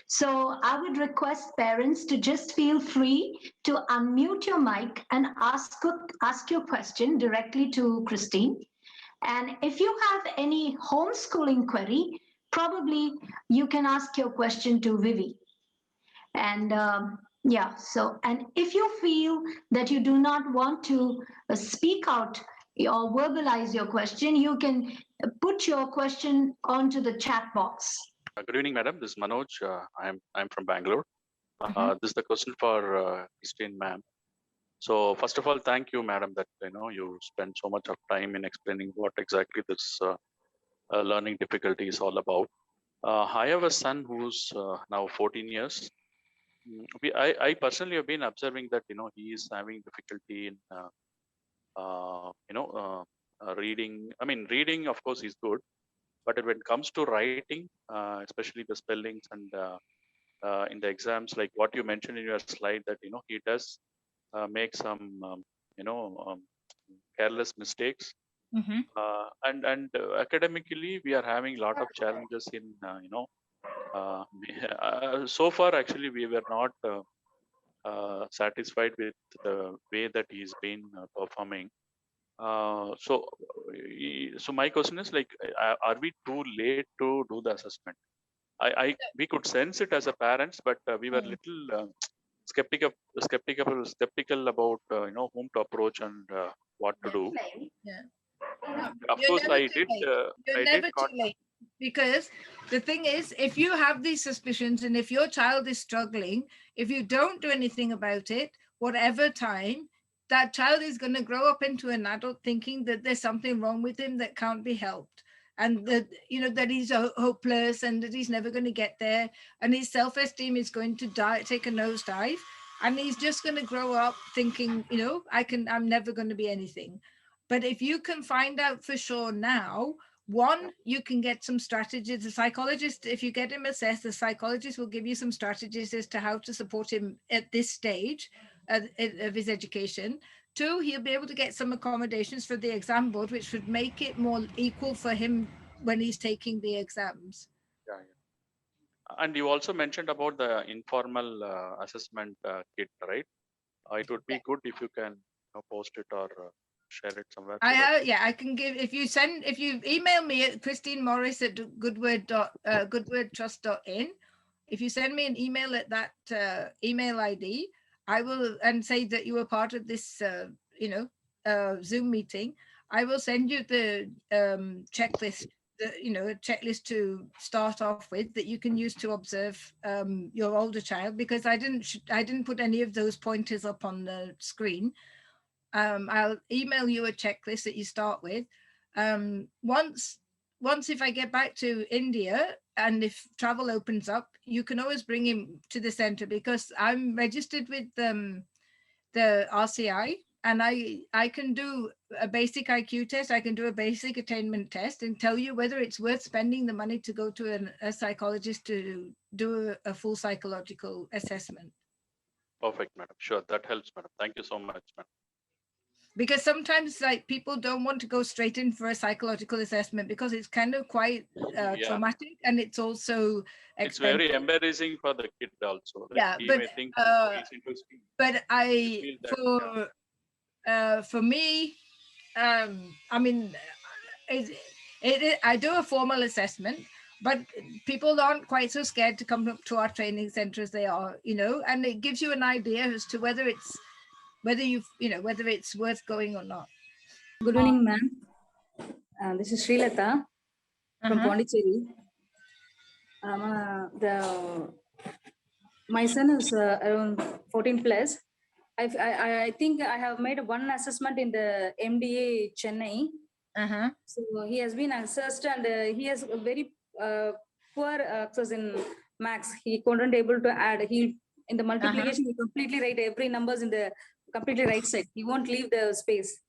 So I would request parents to just feel free to unmute your mic and ask your question directly to Christine. And if you have any homeschooling query, probably you can ask your question to Vivi. And and if you feel that you do not want to speak out or verbalize your question, you can put your question onto the chat box. Good evening, madam. This is Manoj. I'm from Bangalore. This is the question for Christine, ma'am. So first of all, thank you, madam, that you spend so much of time in explaining what exactly this learning difficulty is all about. I have a son who's now 14 years. I personally have been observing that he is having difficulty in reading. I mean, reading, of course, is good, but when it comes to writing, especially the spellings and in the exams, like what you mentioned in your slide, that he does make some careless mistakes. And academically, we are having a lot of challenges in so far actually we were not satisfied with the way that he's been performing. So my question is, like, are we too late to do the assessment? We could sense it as a parents, but we were little skeptical about whom to approach and what to do. Yeah. Of You're course, never I too did. late. You're never too late, because the thing is, if you have these suspicions and if your child is struggling, if you don't do anything about it, whatever time, that child is going to grow up into an adult thinking that there's something wrong with him that can't be helped, and that that he's hopeless and that he's never going to get there, and his self-esteem is going to take a nosedive, and he's just going to grow up thinking I'm never going to be anything. But if you can find out for sure now, one, you can get some strategies. The psychologist, if you get him assessed, the psychologist will give you some strategies as to how to support him at this stage of his education. Two, he'll be able to get some accommodations for the exam board, which would make it more equal for him when he's taking the exams. Yeah, yeah. And you also mentioned about the informal assessment kit, right? It would be good if you can post it or share it somewhere. I can give, if you email me at Christine Morris at goodwordtrust.in. If you send me an email at that email ID, I will, and say that you were part of this, Zoom meeting, I will send you the checklist, a checklist to start off with that you can use to observe your older child, because I didn't put any of those pointers up on the screen. I'll email you a checklist that you start with. Once if I get back to India and if travel opens up, you can always bring him to the center, because I'm registered with the RCI, and I can do a basic IQ test, I can do a basic attainment test, and tell you whether it's worth spending the money to go to a psychologist to do a full psychological assessment. Perfect, madam. Sure, that helps, madam. Thank you so much, madam. Because sometimes people don't want to go straight in for a psychological assessment because it's kind of quite traumatic, and it's also expensive. It's very embarrassing for the kid also. Yeah, he but may think he's interesting. But for me, I mean, I do a formal assessment, but people aren't quite so scared to come up to our training center as they are, and it gives you an idea as to whether it's worth going or not. Good evening, ma'am. This is Srilata from Pondicherry. My son is around 14 plus. I think I have made one assessment in the MDA Chennai. So he has been assessed, and he has a very poor access in maths. He couldn't able to add. He in the multiplication, he completely write every numbers in the completely right side. He won't leave the space.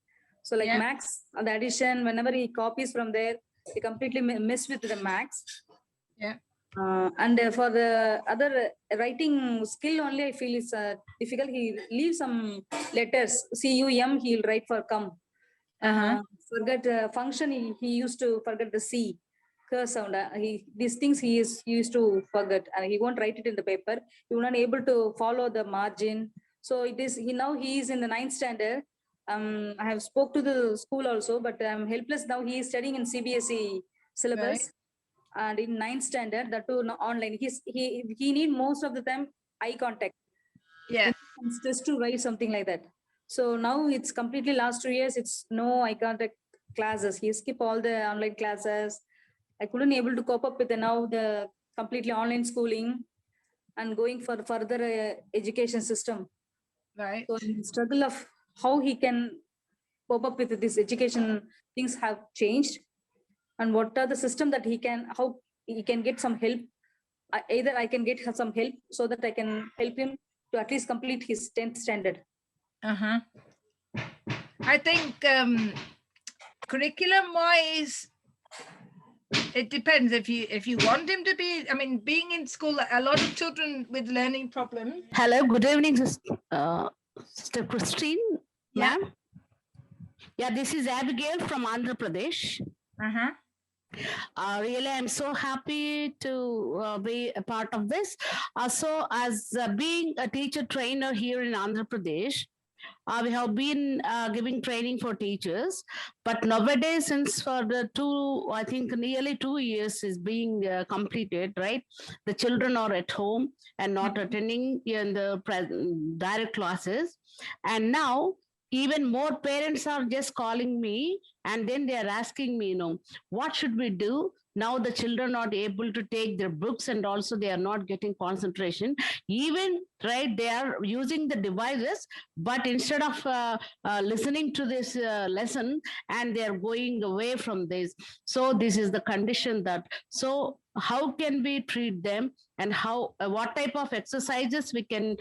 So like max, the addition, whenever he copies from there, he completely miss with the max. Yeah. And for the other writing skill only, I feel is difficult. He leaves some letters, C-U-M, he'll write for come. Forget function, he used to forget the C. Curse sound. These things he used to forget, and he won't write it in the paper. He will not able to follow the margin. So it is now he is in the 9th standard. I have spoke to the school also, but I'm helpless now. He is studying in CBSE syllabus, and in 9th standard, that too online. He need most of the time eye contact. Yeah, it's just to write something like that. So now it's completely last 2 years. It's no eye contact classes. He skip all the online classes. I couldn't able to cope up with now the completely online schooling and going for further education system. Right. So the struggle of how he can cope up with this education things have changed, and what are the system that how he can get some help. Either I can get some help so that I can help him to at least complete his 10th standard. I think curriculum wise, it depends. If you want him to be, I mean, being in school, a lot of children with learning problems. Hello, good evening, Sister Christine, ma'am. Yeah, this is Abigail from Andhra Pradesh. Really, I'm so happy to be a part of this. So, as being a teacher trainer here in Andhra Pradesh, we have been giving training for teachers, but nowadays, since for the I think nearly 2 years is being completed, right? The children are at home and not attending in the direct classes. And now, even more parents are just calling me, and then they are asking me, what should we do Now the children are not able to take their books, and also they are not getting concentration. Even, right, they are using the devices, but instead of listening to this lesson, and they are going away from this. So this is the condition that, so how can we treat them, and how what type of exercises we can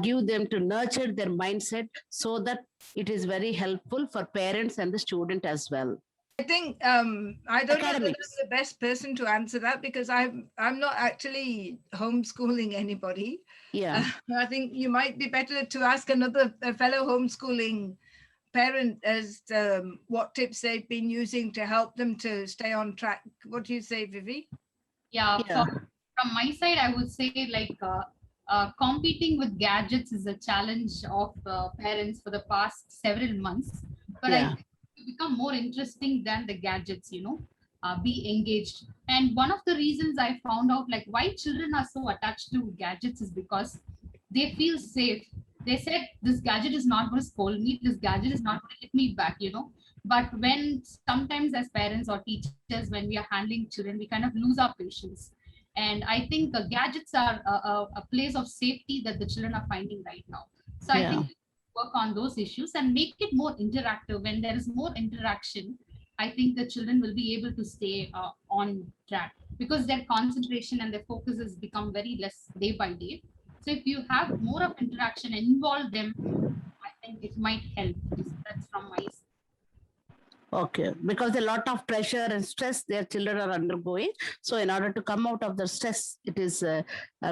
give them to nurture their mindset, so that it is very helpful for parents and the student as well. I think I don't know that I'm Academics. the best person to answer that, because I'm not actually homeschooling anybody. Yeah. I think you might be better to ask a fellow homeschooling parent as what tips they've been using to help them to stay on track. What do you say, Vivi? Yeah, Yeah. from my side, I would say like competing with gadgets is a challenge of parents for the past several months. But I Yeah. think to become more interesting than the gadgets, be engaged. And one of the reasons I found out like why children are so attached to gadgets is because they feel safe. They said this gadget is not going to scold me, this gadget is not going to hit me back. But when sometimes as parents or teachers, when we are handling children, we kind of lose our patience. And I think gadgets are a place of safety that the children are finding right now. So I think work on those issues and make it more interactive. When there is more interaction, I think the children will be able to stay on track, because their concentration and their focus has become very less day by day. So if you have more of interaction and involve them, I think it might help. That's from my side. Okay, because a lot of pressure and stress their children are undergoing. So in order to come out of the stress, it is a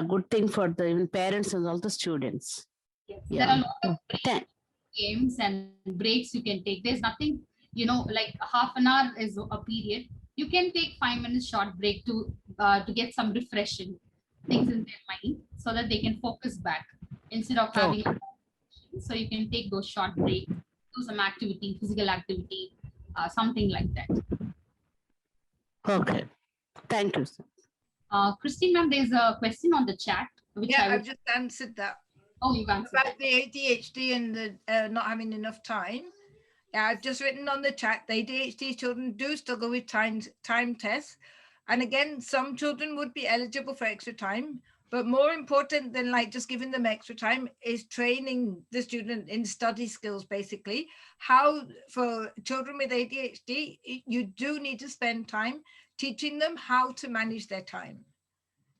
good thing for the even parents and all the students. Yes, Yeah. there are a lot of games and breaks you can take. There's nothing, like half an hour is a period. You can take 5 minutes short break to get some refreshing things in their mind so that they can focus back instead of having. So you can take those short breaks, do some activity, physical activity, something like that. Okay, thank you. Christine, ma'am, there's a question on the chat. Which I've just answered that. Oh, you've answered about the ADHD and the not having enough time. Yeah, I've just written on the chat, the ADHD children do struggle with time tests. And again, some children would be eligible for extra time, but more important than like just giving them extra time is training the student in study skills, basically. How for children with ADHD, you do need to spend time teaching them how to manage their time.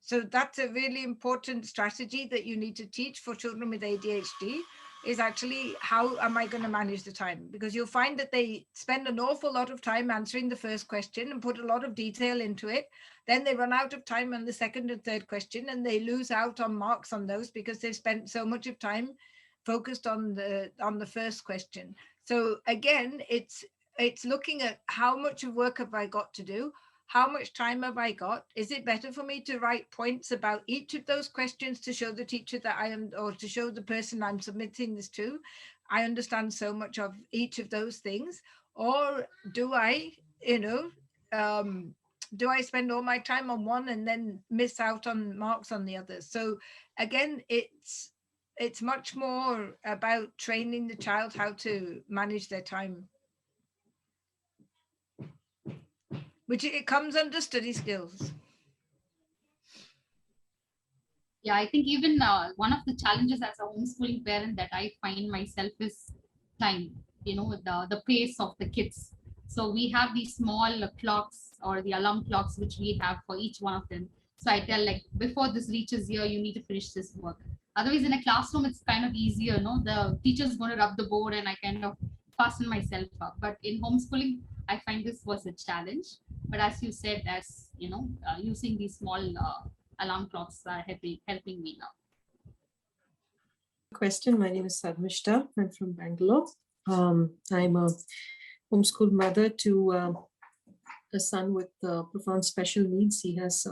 So that's a really important strategy that you need to teach for children with ADHD, is actually how am I going to manage the time? Because you'll find that they spend an awful lot of time answering the first question and put a lot of detail into it. Then they run out of time on the second and third question, and they lose out on marks on those because they've spent so much of time focused on the first question. So again, it's looking at how much of work have I got to do? How much time have I got? Is it better for me to write points about each of those questions to show the teacher that I am, or to show the person I'm submitting this to, I understand so much of each of those things? Or do I, do I spend all my time on one and then miss out on marks on the others? So again, it's much more about training the child how to manage their time, which it comes under study skills. Yeah, I think even one of the challenges as a homeschooling parent that I find myself is time, the pace of the kids. So we have these small clocks or the alarm clocks, which we have for each one of them. So I tell like, before this reaches here, you need to finish this work. Otherwise in a classroom, it's kind of easier, the teacher's going to rub the board and I kind of fasten myself up. But in homeschooling, I find this was a challenge. But as you said, using these small alarm clocks are helping me now. Question. My name is Sadmishta. I'm from Bangalore. I'm a homeschool mother to a son with profound special needs. He has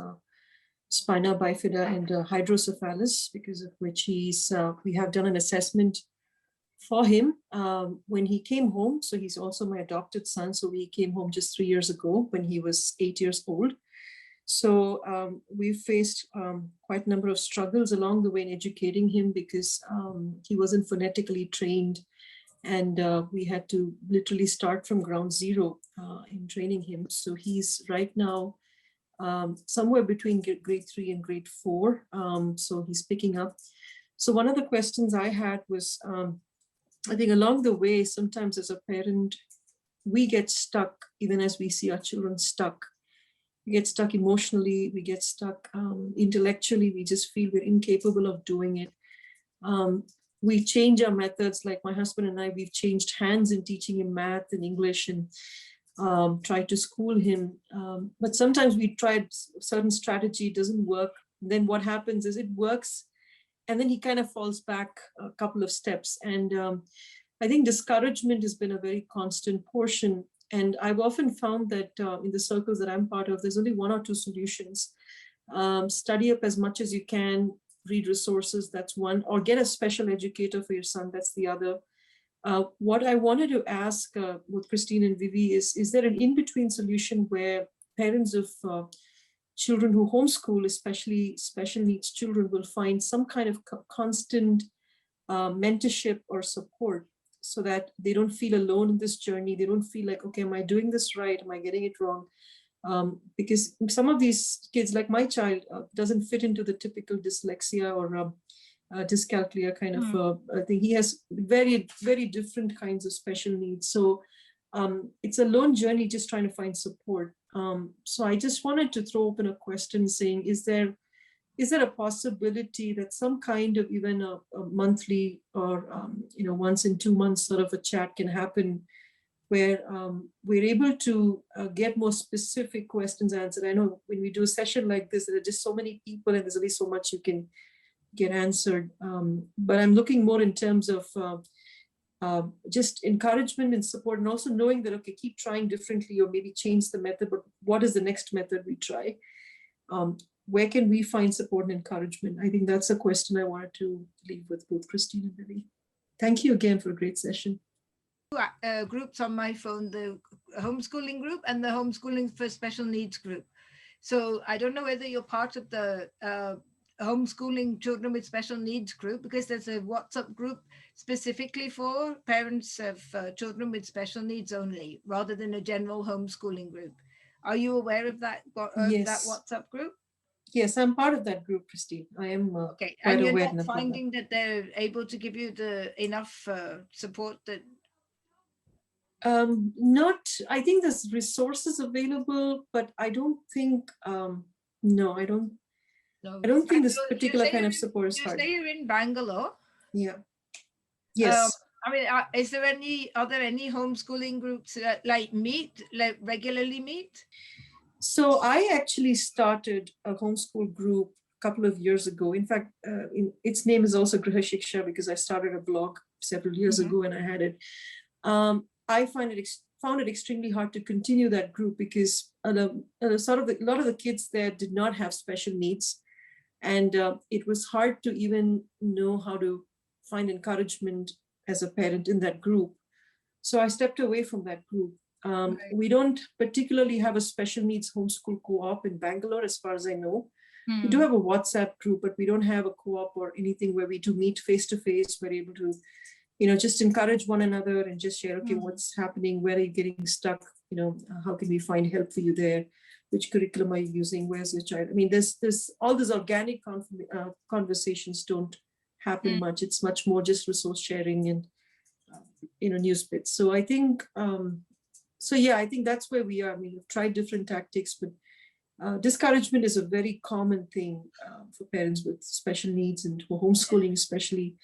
spina bifida and hydrocephalus, because of which we have done an assessment for him when he came home. So he's also my adopted son. So he came home just 3 years ago when he was 8 years old. So we faced quite a number of struggles along the way in educating him, because he wasn't phonetically trained, and we had to literally start from ground zero in training him. So he's right now somewhere between grade 3 and grade 4. So he's picking up. So one of the questions I had was, I think along the way, sometimes as a parent, we get stuck, even as we see our children stuck. We get stuck emotionally, we get stuck intellectually, we just feel we're incapable of doing it. We change our methods, like my husband and I, we've changed hands in teaching him math and English and tried to school him. But sometimes we tried certain strategy, it doesn't work. Then what happens is it works, and then he kind of falls back a couple of steps. And I think discouragement has been a very constant portion. And I've often found that in the circles that I'm part of, there's only 1 or 2 solutions. Study up as much as you can, read resources, that's one, or get a special educator for your son, that's the other. What I wanted to ask with Christine and Vivi is there an in-between solution where parents of children who homeschool, especially special needs children, will find some kind of constant mentorship or support, so that they don't feel alone in this journey. They don't feel like, okay, am I doing this right? Am I getting it wrong? Because some of these kids, like my child, doesn't fit into the typical dyslexia or dyscalculia kind of thing. He has very, very different kinds of special needs. So it's a lone journey just trying to find support. So I just wanted to throw open a question saying, is there a possibility that some kind of even a monthly or once in 2 months sort of a chat can happen where we're able to get more specific questions answered? I know when we do a session like this, there are just so many people and there's only so much you can get answered. But I'm looking more in terms of just encouragement and support, and also knowing that, okay, keep trying differently or maybe change the method, but what is the next method we try? Where can we find support and encouragement? I think that's a question I wanted to leave with both Christine and Vivi. Thank you again for a great session. Groups on my phone, the homeschooling group and the homeschooling for special needs group. So I don't know whether you're part of the homeschooling children with special needs group, because there's a WhatsApp group specifically for parents of children with special needs only, rather than a general homeschooling group. Are you aware of that, Yes. that WhatsApp group? Yes, I'm part of that group, Christine. I am okay. quite And you're aware not finding that they're able to give you the enough support that? Not, I think there's resources available, but I don't think, no, I don't think this particular kind of support is hard. You say you're in Bangalore? Yeah. Yes. I mean, are there any homeschooling groups that regularly meet? So I actually started a homeschool group a couple of years ago. In fact, its name is also Griha Shiksha, because I started a blog several years ago and I had it. I found it extremely hard to continue that group because a lot of the kids there did not have special needs. And it was hard to even know how to find encouragement as a parent in that group. So I stepped away from that group. We don't particularly have a special needs homeschool co-op in Bangalore, as far as I know. We do have a WhatsApp group, but we don't have a co-op or anything where we do meet face-to-face. We're able to, just encourage one another and just share, okay, what's happening? Where are you getting stuck? How can we find help for you there? Which curriculum are you using? Where's your child? I mean, there's all these organic conversations don't happen much. It's much more just resource sharing and, news bits. So I think, I think that's where we are. I mean, we've tried different tactics, but discouragement is a very common thing for parents with special needs and for homeschooling especially.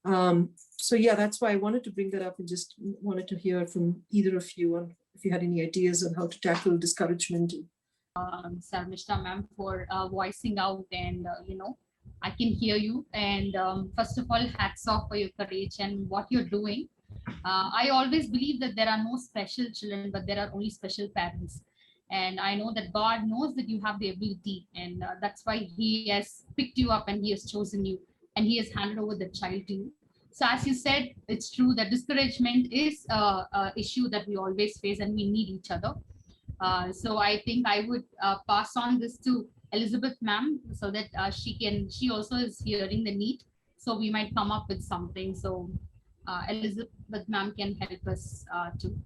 That's why I wanted to bring that up and just wanted to hear from either of you on if you had any ideas on how to tackle discouragement. Sarmishta ma'am, for voicing out, and I can hear you. And first of all, hats off for your courage and what you're doing. I always believe that there are no special children, but there are only special parents. And I know that God knows that you have the ability, and that's why He has picked you up and He has chosen you, and He has handed over the child to you. So as you said, it's true that discouragement is an issue that we always face, and we need each other. So I think I would pass on this to Elizabeth ma'am, so that she also is hearing the need. So we might come up with something. So Elizabeth ma'am can help us to,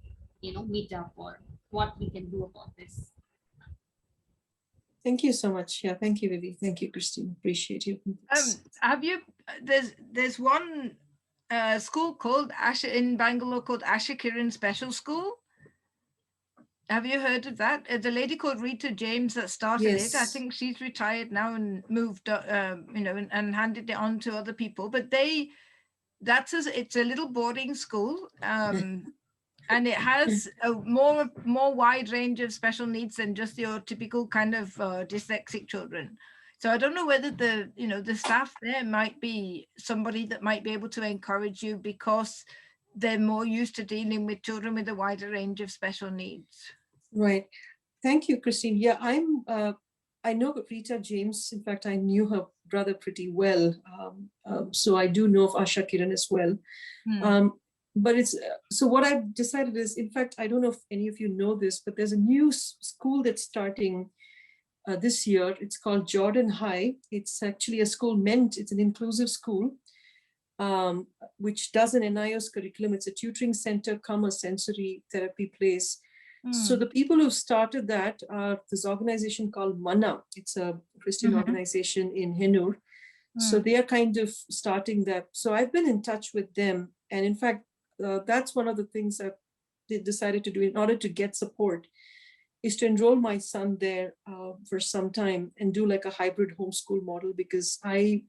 meet up or what we can do about this. Thank you so much. Yeah, thank you, Vivi. Thank you, Christine. Appreciate you. Have you, there's one school called in Bangalore called Asha Kiran Special School. Have you heard of that? The lady called Rita James that started it. I Yes. think she's retired now and moved, and handed it on to other people. But it's a little boarding school, and it has a more wide range of special needs than just your typical kind of dyslexic children. So I don't know whether the staff there might be somebody that might be able to encourage you because they're more used to dealing with children with a wider range of special needs. Right. Thank you, Christine. Yeah, I know Rita James. In fact, I knew her brother pretty well. So I do know of Asha Kiran as well. But so what I've decided is, in fact, I don't know if any of you know this, but there's a new school that's starting this year. It's called Jordan High. It's actually a school it's an inclusive school, which does an NIOS curriculum. It's a tutoring center, a sensory therapy place. So the people who started that are this organization called Mana. It's a Christian organization in Hennur. So they are kind of starting that. So I've been in touch with them. And in fact, that's one of the things that they decided to do in order to get support, is to enroll my son there for some time and do like a hybrid homeschool model, because I've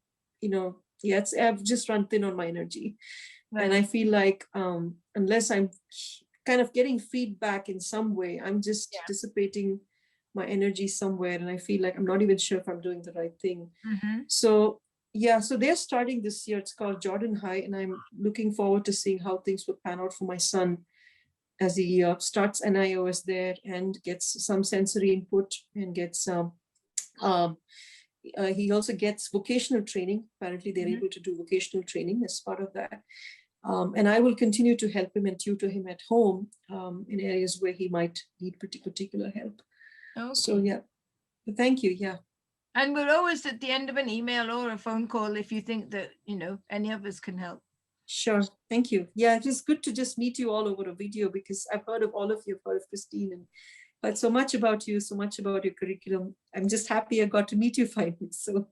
just run thin on my energy. Right. And I feel like unless I'm kind of getting feedback in some way, I'm just dissipating my energy somewhere, and I feel like I'm not even sure if I'm doing the right thing. So so they're starting this year. It's called Jordan High, and I'm looking forward to seeing how things will pan out for my son as he starts NIOS there and gets some sensory input and gets he also gets vocational training. Apparently they're able to do vocational training as part of that. And I will continue to help him and tutor him at home in areas where he might need particular help. Okay. So thank you. Yeah. And we're always at the end of an email or a phone call if you think that, any of us can help. Sure. Thank you. Yeah, it is good to just meet you all over a video, because I've heard of all of you. I've heard of Christine and heard so much about you, so much about your curriculum. I'm just happy I got to meet you finally. So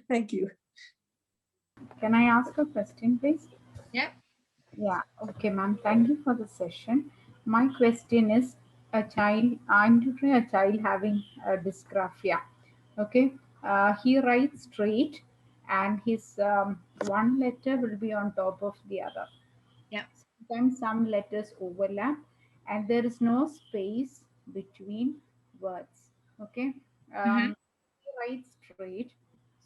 thank you. Can I ask a question, please? Yeah. Yeah. Okay, ma'am. Thank you for the session. My question is, I'm tutoring a child having dysgraphia. Okay. He writes straight, and his one letter will be on top of the other. Yeah. Sometimes some letters overlap, and there is no space between words. Okay. He writes straight.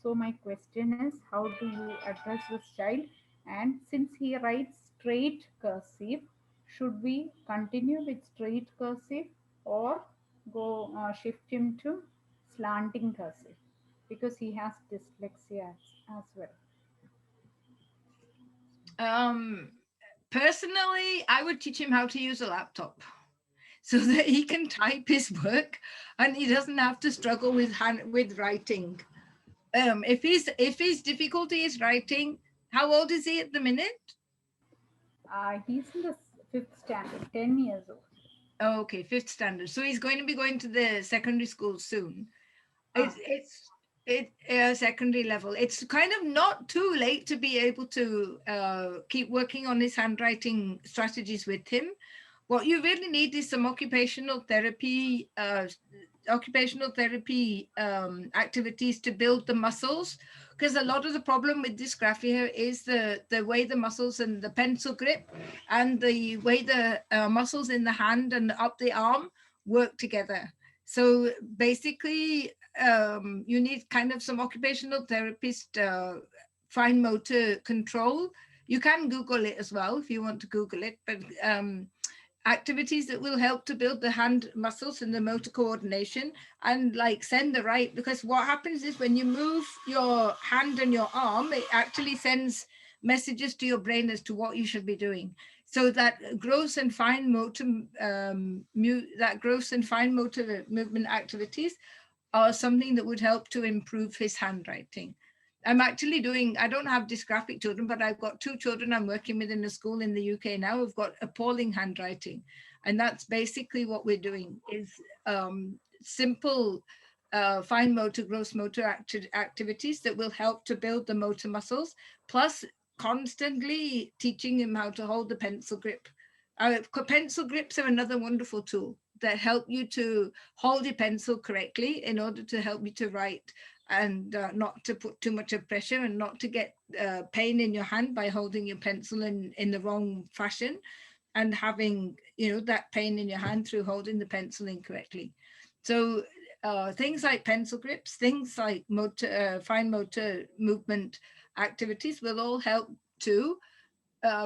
So my question is, how do you address this child? And since he writes straight cursive, should we continue with straight cursive or go shift him to slanting cursive, because he has dyslexia as well? Personally, I would teach him how to use a laptop so that he can type his work and he doesn't have to struggle with writing. If his difficulty is writing, how old is he at the minute? He's in the 5th standard, 10 years old. Oh, okay, 5th standard. So he's going to be going to the secondary school soon. It's secondary level. It's kind of not too late to be able to keep working on his handwriting strategies with him. What you really need is some occupational therapy activities to build the muscles, because a lot of the problem with dysgraphia is the way the muscles and the pencil grip and the way the muscles in the hand and up the arm work together. So basically, you need kind of some occupational therapist fine motor control. You can Google it as well if you want to Google it, but activities that will help to build the hand muscles and the motor coordination and like send the right, because what happens is when you move your hand and your arm, it actually sends messages to your brain as to what you should be doing. So that gross and fine motor movement activities are something that would help to improve his handwriting. I'm actually I don't have dysgraphic children, but I've got 2 children I'm working with in a school in the UK now who've got appalling handwriting. And that's basically what we're doing, is simple fine motor, gross motor activities that will help to build the motor muscles, plus constantly teaching him how to hold the pencil grip. Pencil grips are another wonderful tool that help you to hold your pencil correctly in order to help you to write, and not to put too much of pressure, and not to get pain in your hand by holding your pencil in the wrong fashion, and having, you know, that pain in your hand through holding the pencil incorrectly. So things like pencil grips, things like motor, fine motor movement activities will all help to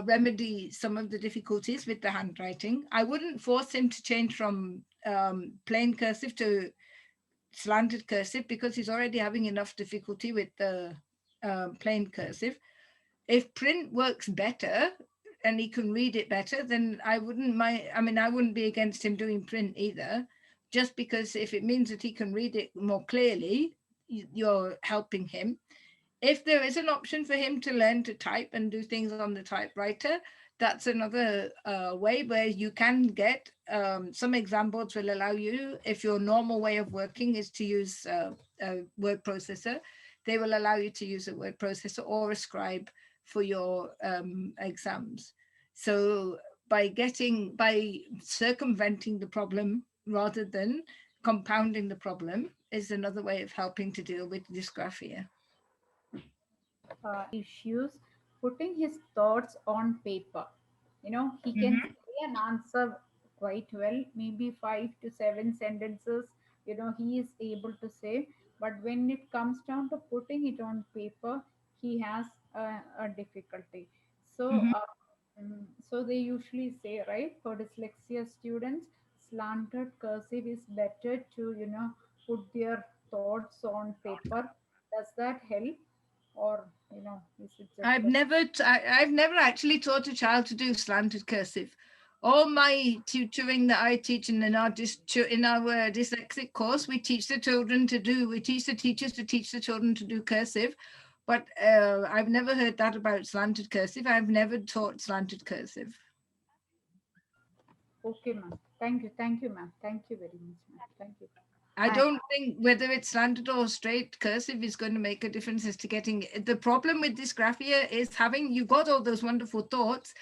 remedy some of the difficulties with the handwriting. I wouldn't force him to change from plain cursive to slanted cursive, because he's already having enough difficulty with the plain cursive. If print works better and he can read it better, then I wouldn't mind. I mean, I wouldn't be against him doing print either, just because if it means that he can read it more clearly, you're helping him. If there is an option for him to learn to type and do things on the typewriter, that's another way where you can get some exam boards will allow you, if your normal way of working is to use a word processor, they will allow you to use a word processor or a scribe for your exams. So by circumventing the problem rather than compounding the problem is another way of helping to deal with dysgraphia. Issues, putting his thoughts on paper. You know, he can say an answer quite well, maybe 5 to 7 sentences, you know, he is able to say, but when it comes down to putting it on paper, he has a difficulty. So, so they usually say, right, for dyslexia students, slanted cursive is better to, you know, put their thoughts on paper. Does that help? Or, you know, is it just I've never actually taught a child to do slanted cursive. All my tutoring that I teach in our dyslexic course, we teach the teachers to teach the children to do cursive, but I've never heard that about slanted cursive. I've never taught slanted cursive. okay, ma'am? Thank you, ma'am. Thank you very much, ma'am. Thank you. I don't think whether it's slanted or straight cursive is going to make a difference as to getting. The problem with dysgraphia is you got all those wonderful thoughts,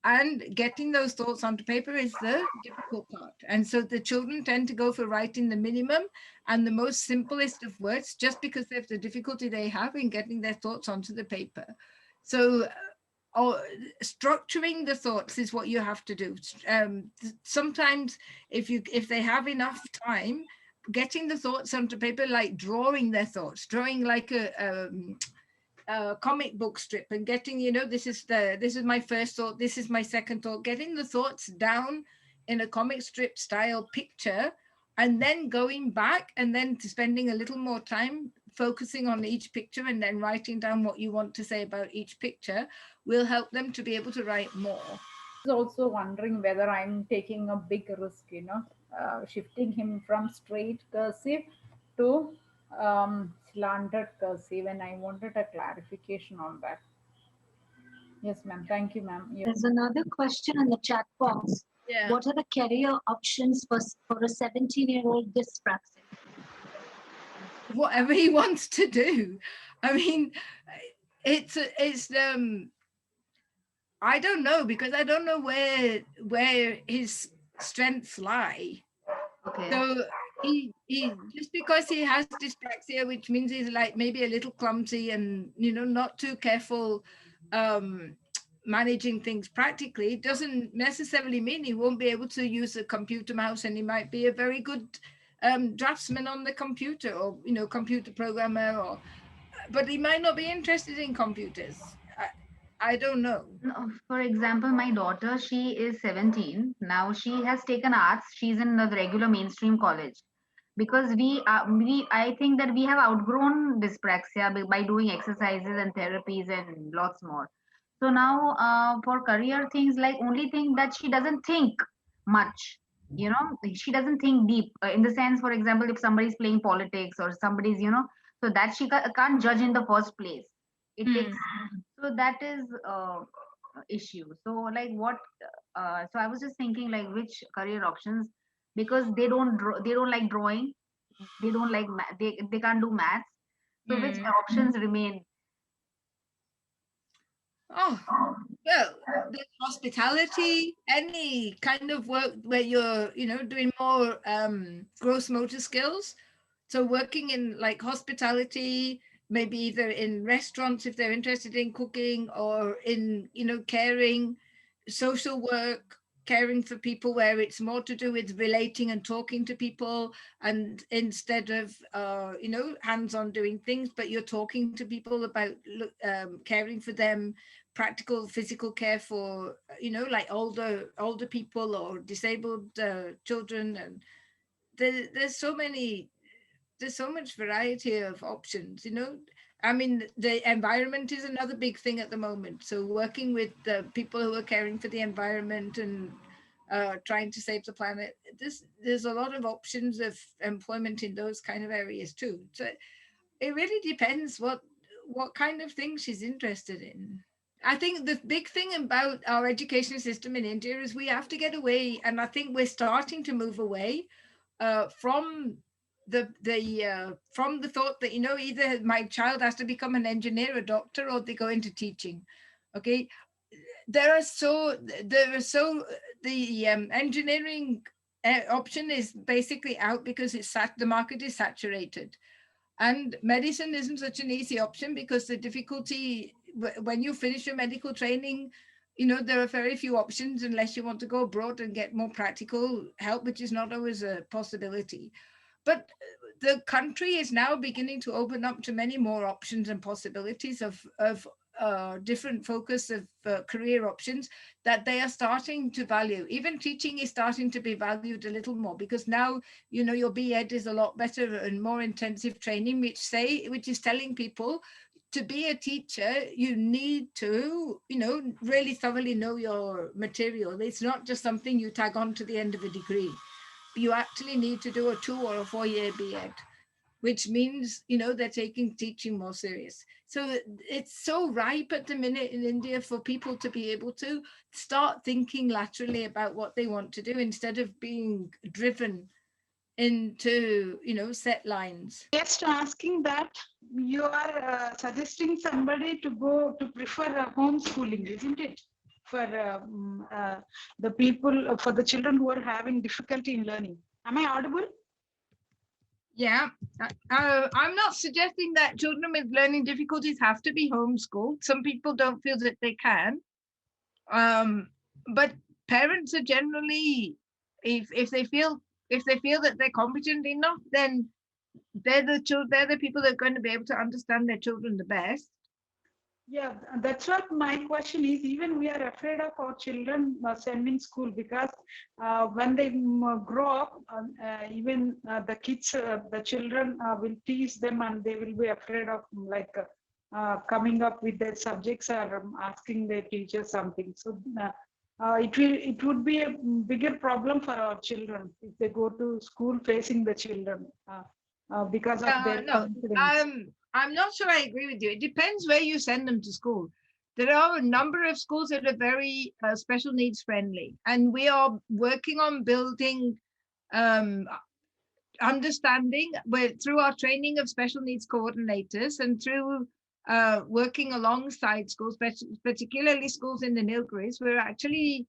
and getting those thoughts onto paper is the difficult part. And so the children tend to go for writing the minimum and the most simplest of words, just because of the difficulty they have in getting their thoughts onto the paper. So structuring the thoughts is what you have to do. Sometimes if they have enough time, getting the thoughts onto paper, like drawing their thoughts, drawing like a comic book strip, and getting, you know, this is my first thought, this is my second thought, getting the thoughts down in a comic strip style picture, and then going back and then spending a little more time focusing on each picture and then writing down what you want to say about each picture will help them to be able to write more. I was also wondering whether I'm taking a big risk, you know, shifting him from straight cursive to slanted cursive, and I wanted a clarification on that. Yes, ma'am. Thank you, ma'am. There's another question in the chat box. Yeah. What are the career options for a 17-year-old dyspraxic? Whatever he wants to do. I mean, it's I don't know, because I don't know where his strengths lie. Okay. So he just because he has dyspraxia, which means he's like maybe a little clumsy and, you know, not too careful managing things practically, doesn't necessarily mean he won't be able to use a computer mouse, and he might be a very good draftsman on the computer, or, you know, computer programmer, but he might not be interested in computers. I don't know. No, for example, my daughter, she is 17. Now she has taken arts. She's in the regular mainstream college. Because I think that we have outgrown dyspraxia by doing exercises and therapies and lots more. So now for career things, like only thing that she doesn't think much. You know, she doesn't think deep in the sense, for example, if somebody's playing politics or somebody's, you know, so that she can't judge in the first place. It takes, so that is issue. So like what, so I was just thinking like which career options, because they don't like drawing, they don't like they can't do maths. So which options remain? Oh, well, there's hospitality, any kind of work where you're, doing more gross motor skills. So working in like hospitality, maybe either in restaurants if they're interested in cooking, or in, caring, social work, caring for people where it's more to do with relating and talking to people, and instead of hands-on doing things, but you're talking to people about caring for them, practical physical care for like older people or disabled children. And there's so much variety of options. I mean, the environment is another big thing at the moment. So working with the people who are caring for the environment and trying to save the planet, there's a lot of options of employment in those kind of areas too. So it really depends what kind of thing she's interested in. I think the big thing about our education system in India is we have to get away, and I think we're starting to move away from the thought that either my child has to become an engineer, a doctor, or they go into teaching. Okay, the engineering option is basically out because the market is saturated, and medicine isn't such an easy option because the difficulty when you finish your medical training, there are very few options unless you want to go abroad and get more practical help, which is not always a possibility. But the country is now beginning to open up to many more options and possibilities of different focus of career options that they are starting to value. Even teaching is starting to be valued a little more, because now, your B.Ed is a lot better and more intensive training, which is telling people to be a teacher, you need to, really thoroughly know your material. It's not just something you tag on to the end of a degree. You actually need to do a 2 or a 4-year B.Ed, which means, they're taking teaching more serious. So it's so ripe at the minute in India for people to be able to start thinking laterally about what they want to do instead of being driven into, set lines. Just asking that you are suggesting somebody to prefer homeschooling, isn't it? For the people, for the children who are having difficulty in learning. Am I audible? Yeah, I'm not suggesting that children with learning difficulties have to be homeschooled. Some people don't feel that they can. But parents are generally, if they feel that they're competent enough, then they're the people that are going to be able to understand their children the best. Yeah, that's what my question is. Even we are afraid of our children sending school, because when they grow up, even the kids, the children will tease them, and they will be afraid of coming up with their subjects or asking their teachers something. So it would be a bigger problem for our children if they go to school facing the children because of their confidence. I'm not sure I agree with you. It depends where you send them to school. There are a number of schools that are very special needs friendly, and we are working on building understanding through our training of special needs coordinators, and through working alongside schools, particularly schools in the Nilgiris. We're actually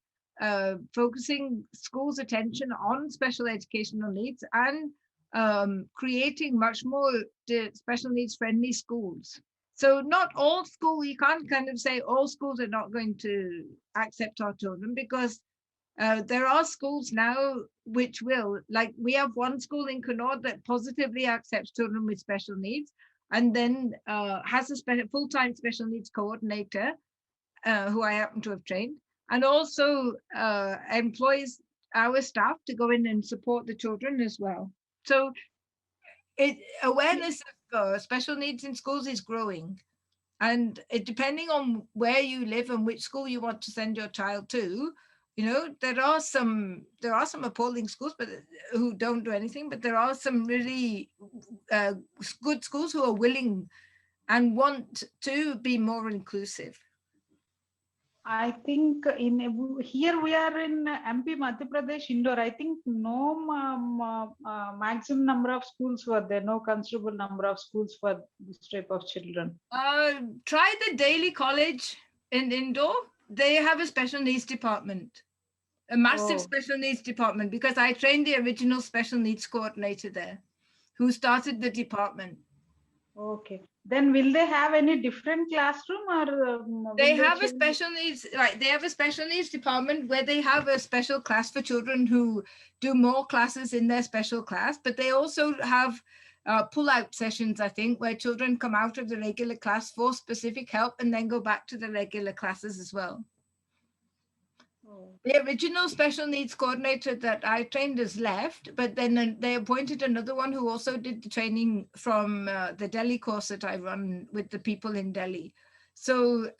focusing schools' attention on special educational needs and creating much more special needs friendly schools. So not all schools, you can't kind of say all schools are not going to accept our children, because there are schools now which will, like we have one school in Connaught that positively accepts children with special needs, and then has a full-time special needs coordinator who I happen to have trained, and also employs our staff to go in and support the children as well. So awareness of special needs in schools is growing, and depending on where you live and which school you want to send your child to, there are some appalling schools but who don't do anything, but there are some really good schools who are willing and want to be more inclusive. I think here we are in MP Madhya Pradesh Indore. I think no maximum number of schools were there, no considerable number of schools for this type of children. Try the Daily College in Indore. They have a special needs department, a massive special needs department, because I trained the original special needs coordinator there, who started the department. Okay. Then will they have any different classroom, or they have a special needs, right? They have a special needs department where they have a special class for children who do more classes in their special class, but they also have pull-out sessions, I think, where children come out of the regular class for specific help and then go back to the regular classes as well. The original special needs coordinator that I trained has left, but then they appointed another one who also did the training from the Delhi course that I run with the people in Delhi. So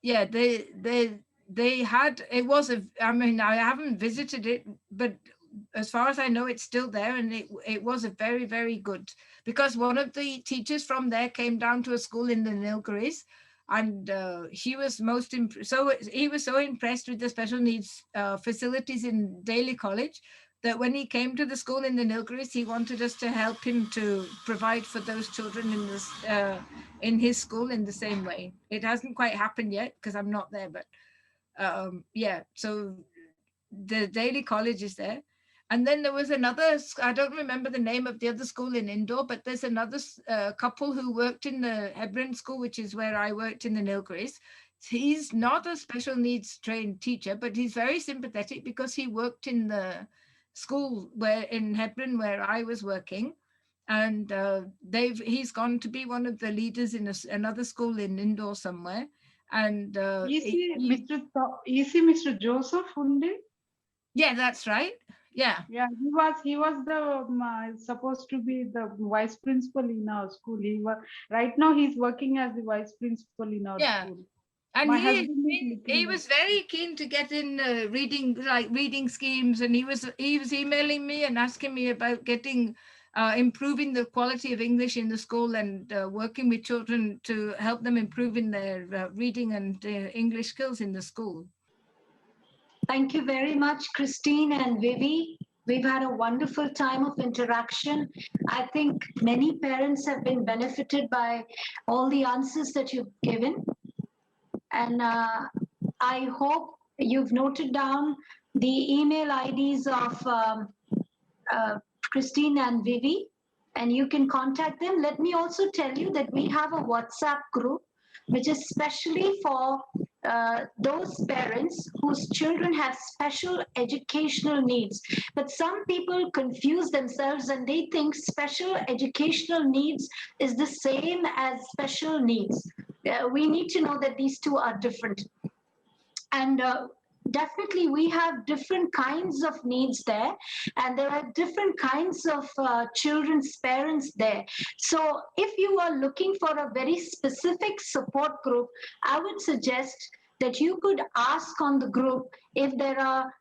yeah, they had, it was a, I mean, I haven't visited it, but as far as I know, it's still there, and it was a very, very good, because one of the teachers from there came down to a school in the Nilgiris, and he was he was so impressed with the special needs facilities in Daily College that when he came to the school in the Nilgiris, he wanted us to help him to provide for those children in this in his school in the same way. It hasn't quite happened yet because I'm not there, but yeah, so the Daily College is there. And then there was another, I don't remember the name of the other school in Indore, but there's another couple who worked in the Hebron school, which is where I worked in the Nilgiris. He's not a special needs trained teacher, but he's very sympathetic because he worked in the school in Hebron where I was working. And he's gone to be one of the leaders in another school in Indore somewhere. And is he Mr. Joseph Hunde? Yeah, that's right. Yeah. Yeah, he was the supposed to be the vice principal in our school. Right now he's working as the vice principal in our school. And he was very keen to get in reading schemes, and he was emailing me and asking me about getting improving the quality of English in the school and working with children to help them improve in their reading and English skills in the school. Thank you very much, Christine and Vivi. We've had a wonderful time of interaction. I think many parents have been benefited by all the answers that you've given. And I hope you've noted down the email IDs of Christine and Vivi, and you can contact them. Let me also tell you that we have a WhatsApp group, which is specially for those parents whose children have special educational needs. But some people confuse themselves and they think special educational needs is the same as special needs. We need to know that these two are different. And definitely we have different kinds of needs there, and there are different kinds of children's parents there. So if you are looking for a very specific support group, I would suggest that you could ask on the group if there are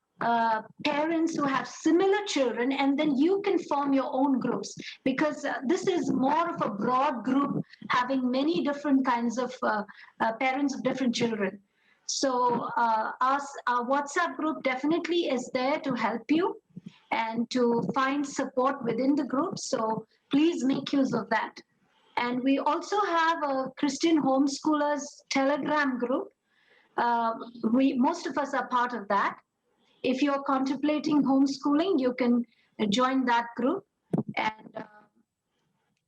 parents who have similar children, and then you can form your own groups, because this is more of a broad group having many different kinds of parents of different children. So our WhatsApp group definitely is there to help you and to find support within the group. So please make use of that. And we also have a Christian Homeschoolers Telegram group. Most of us are part of that. If you're contemplating homeschooling, you can join that group. And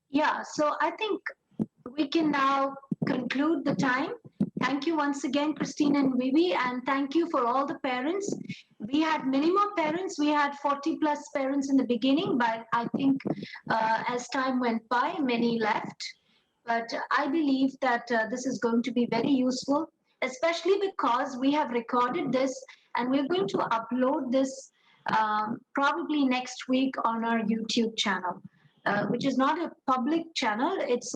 yeah, so I think we can now conclude the time. Thank you once again, Christine and Vivi, and thank you for all the parents. We had many more parents. We had 40 plus parents in the beginning, but I think as time went by, many left. But I believe that this is going to be very useful, especially because we have recorded this and we're going to upload this probably next week on our YouTube channel, which is not a public channel. It's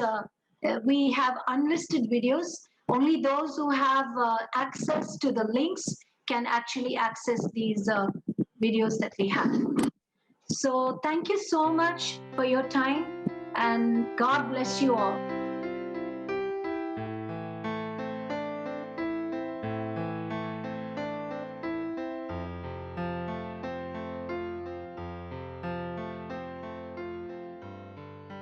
we have unlisted videos. Only those who have access to the links can actually access these videos that we have. So thank you so much for your time, and God bless you all.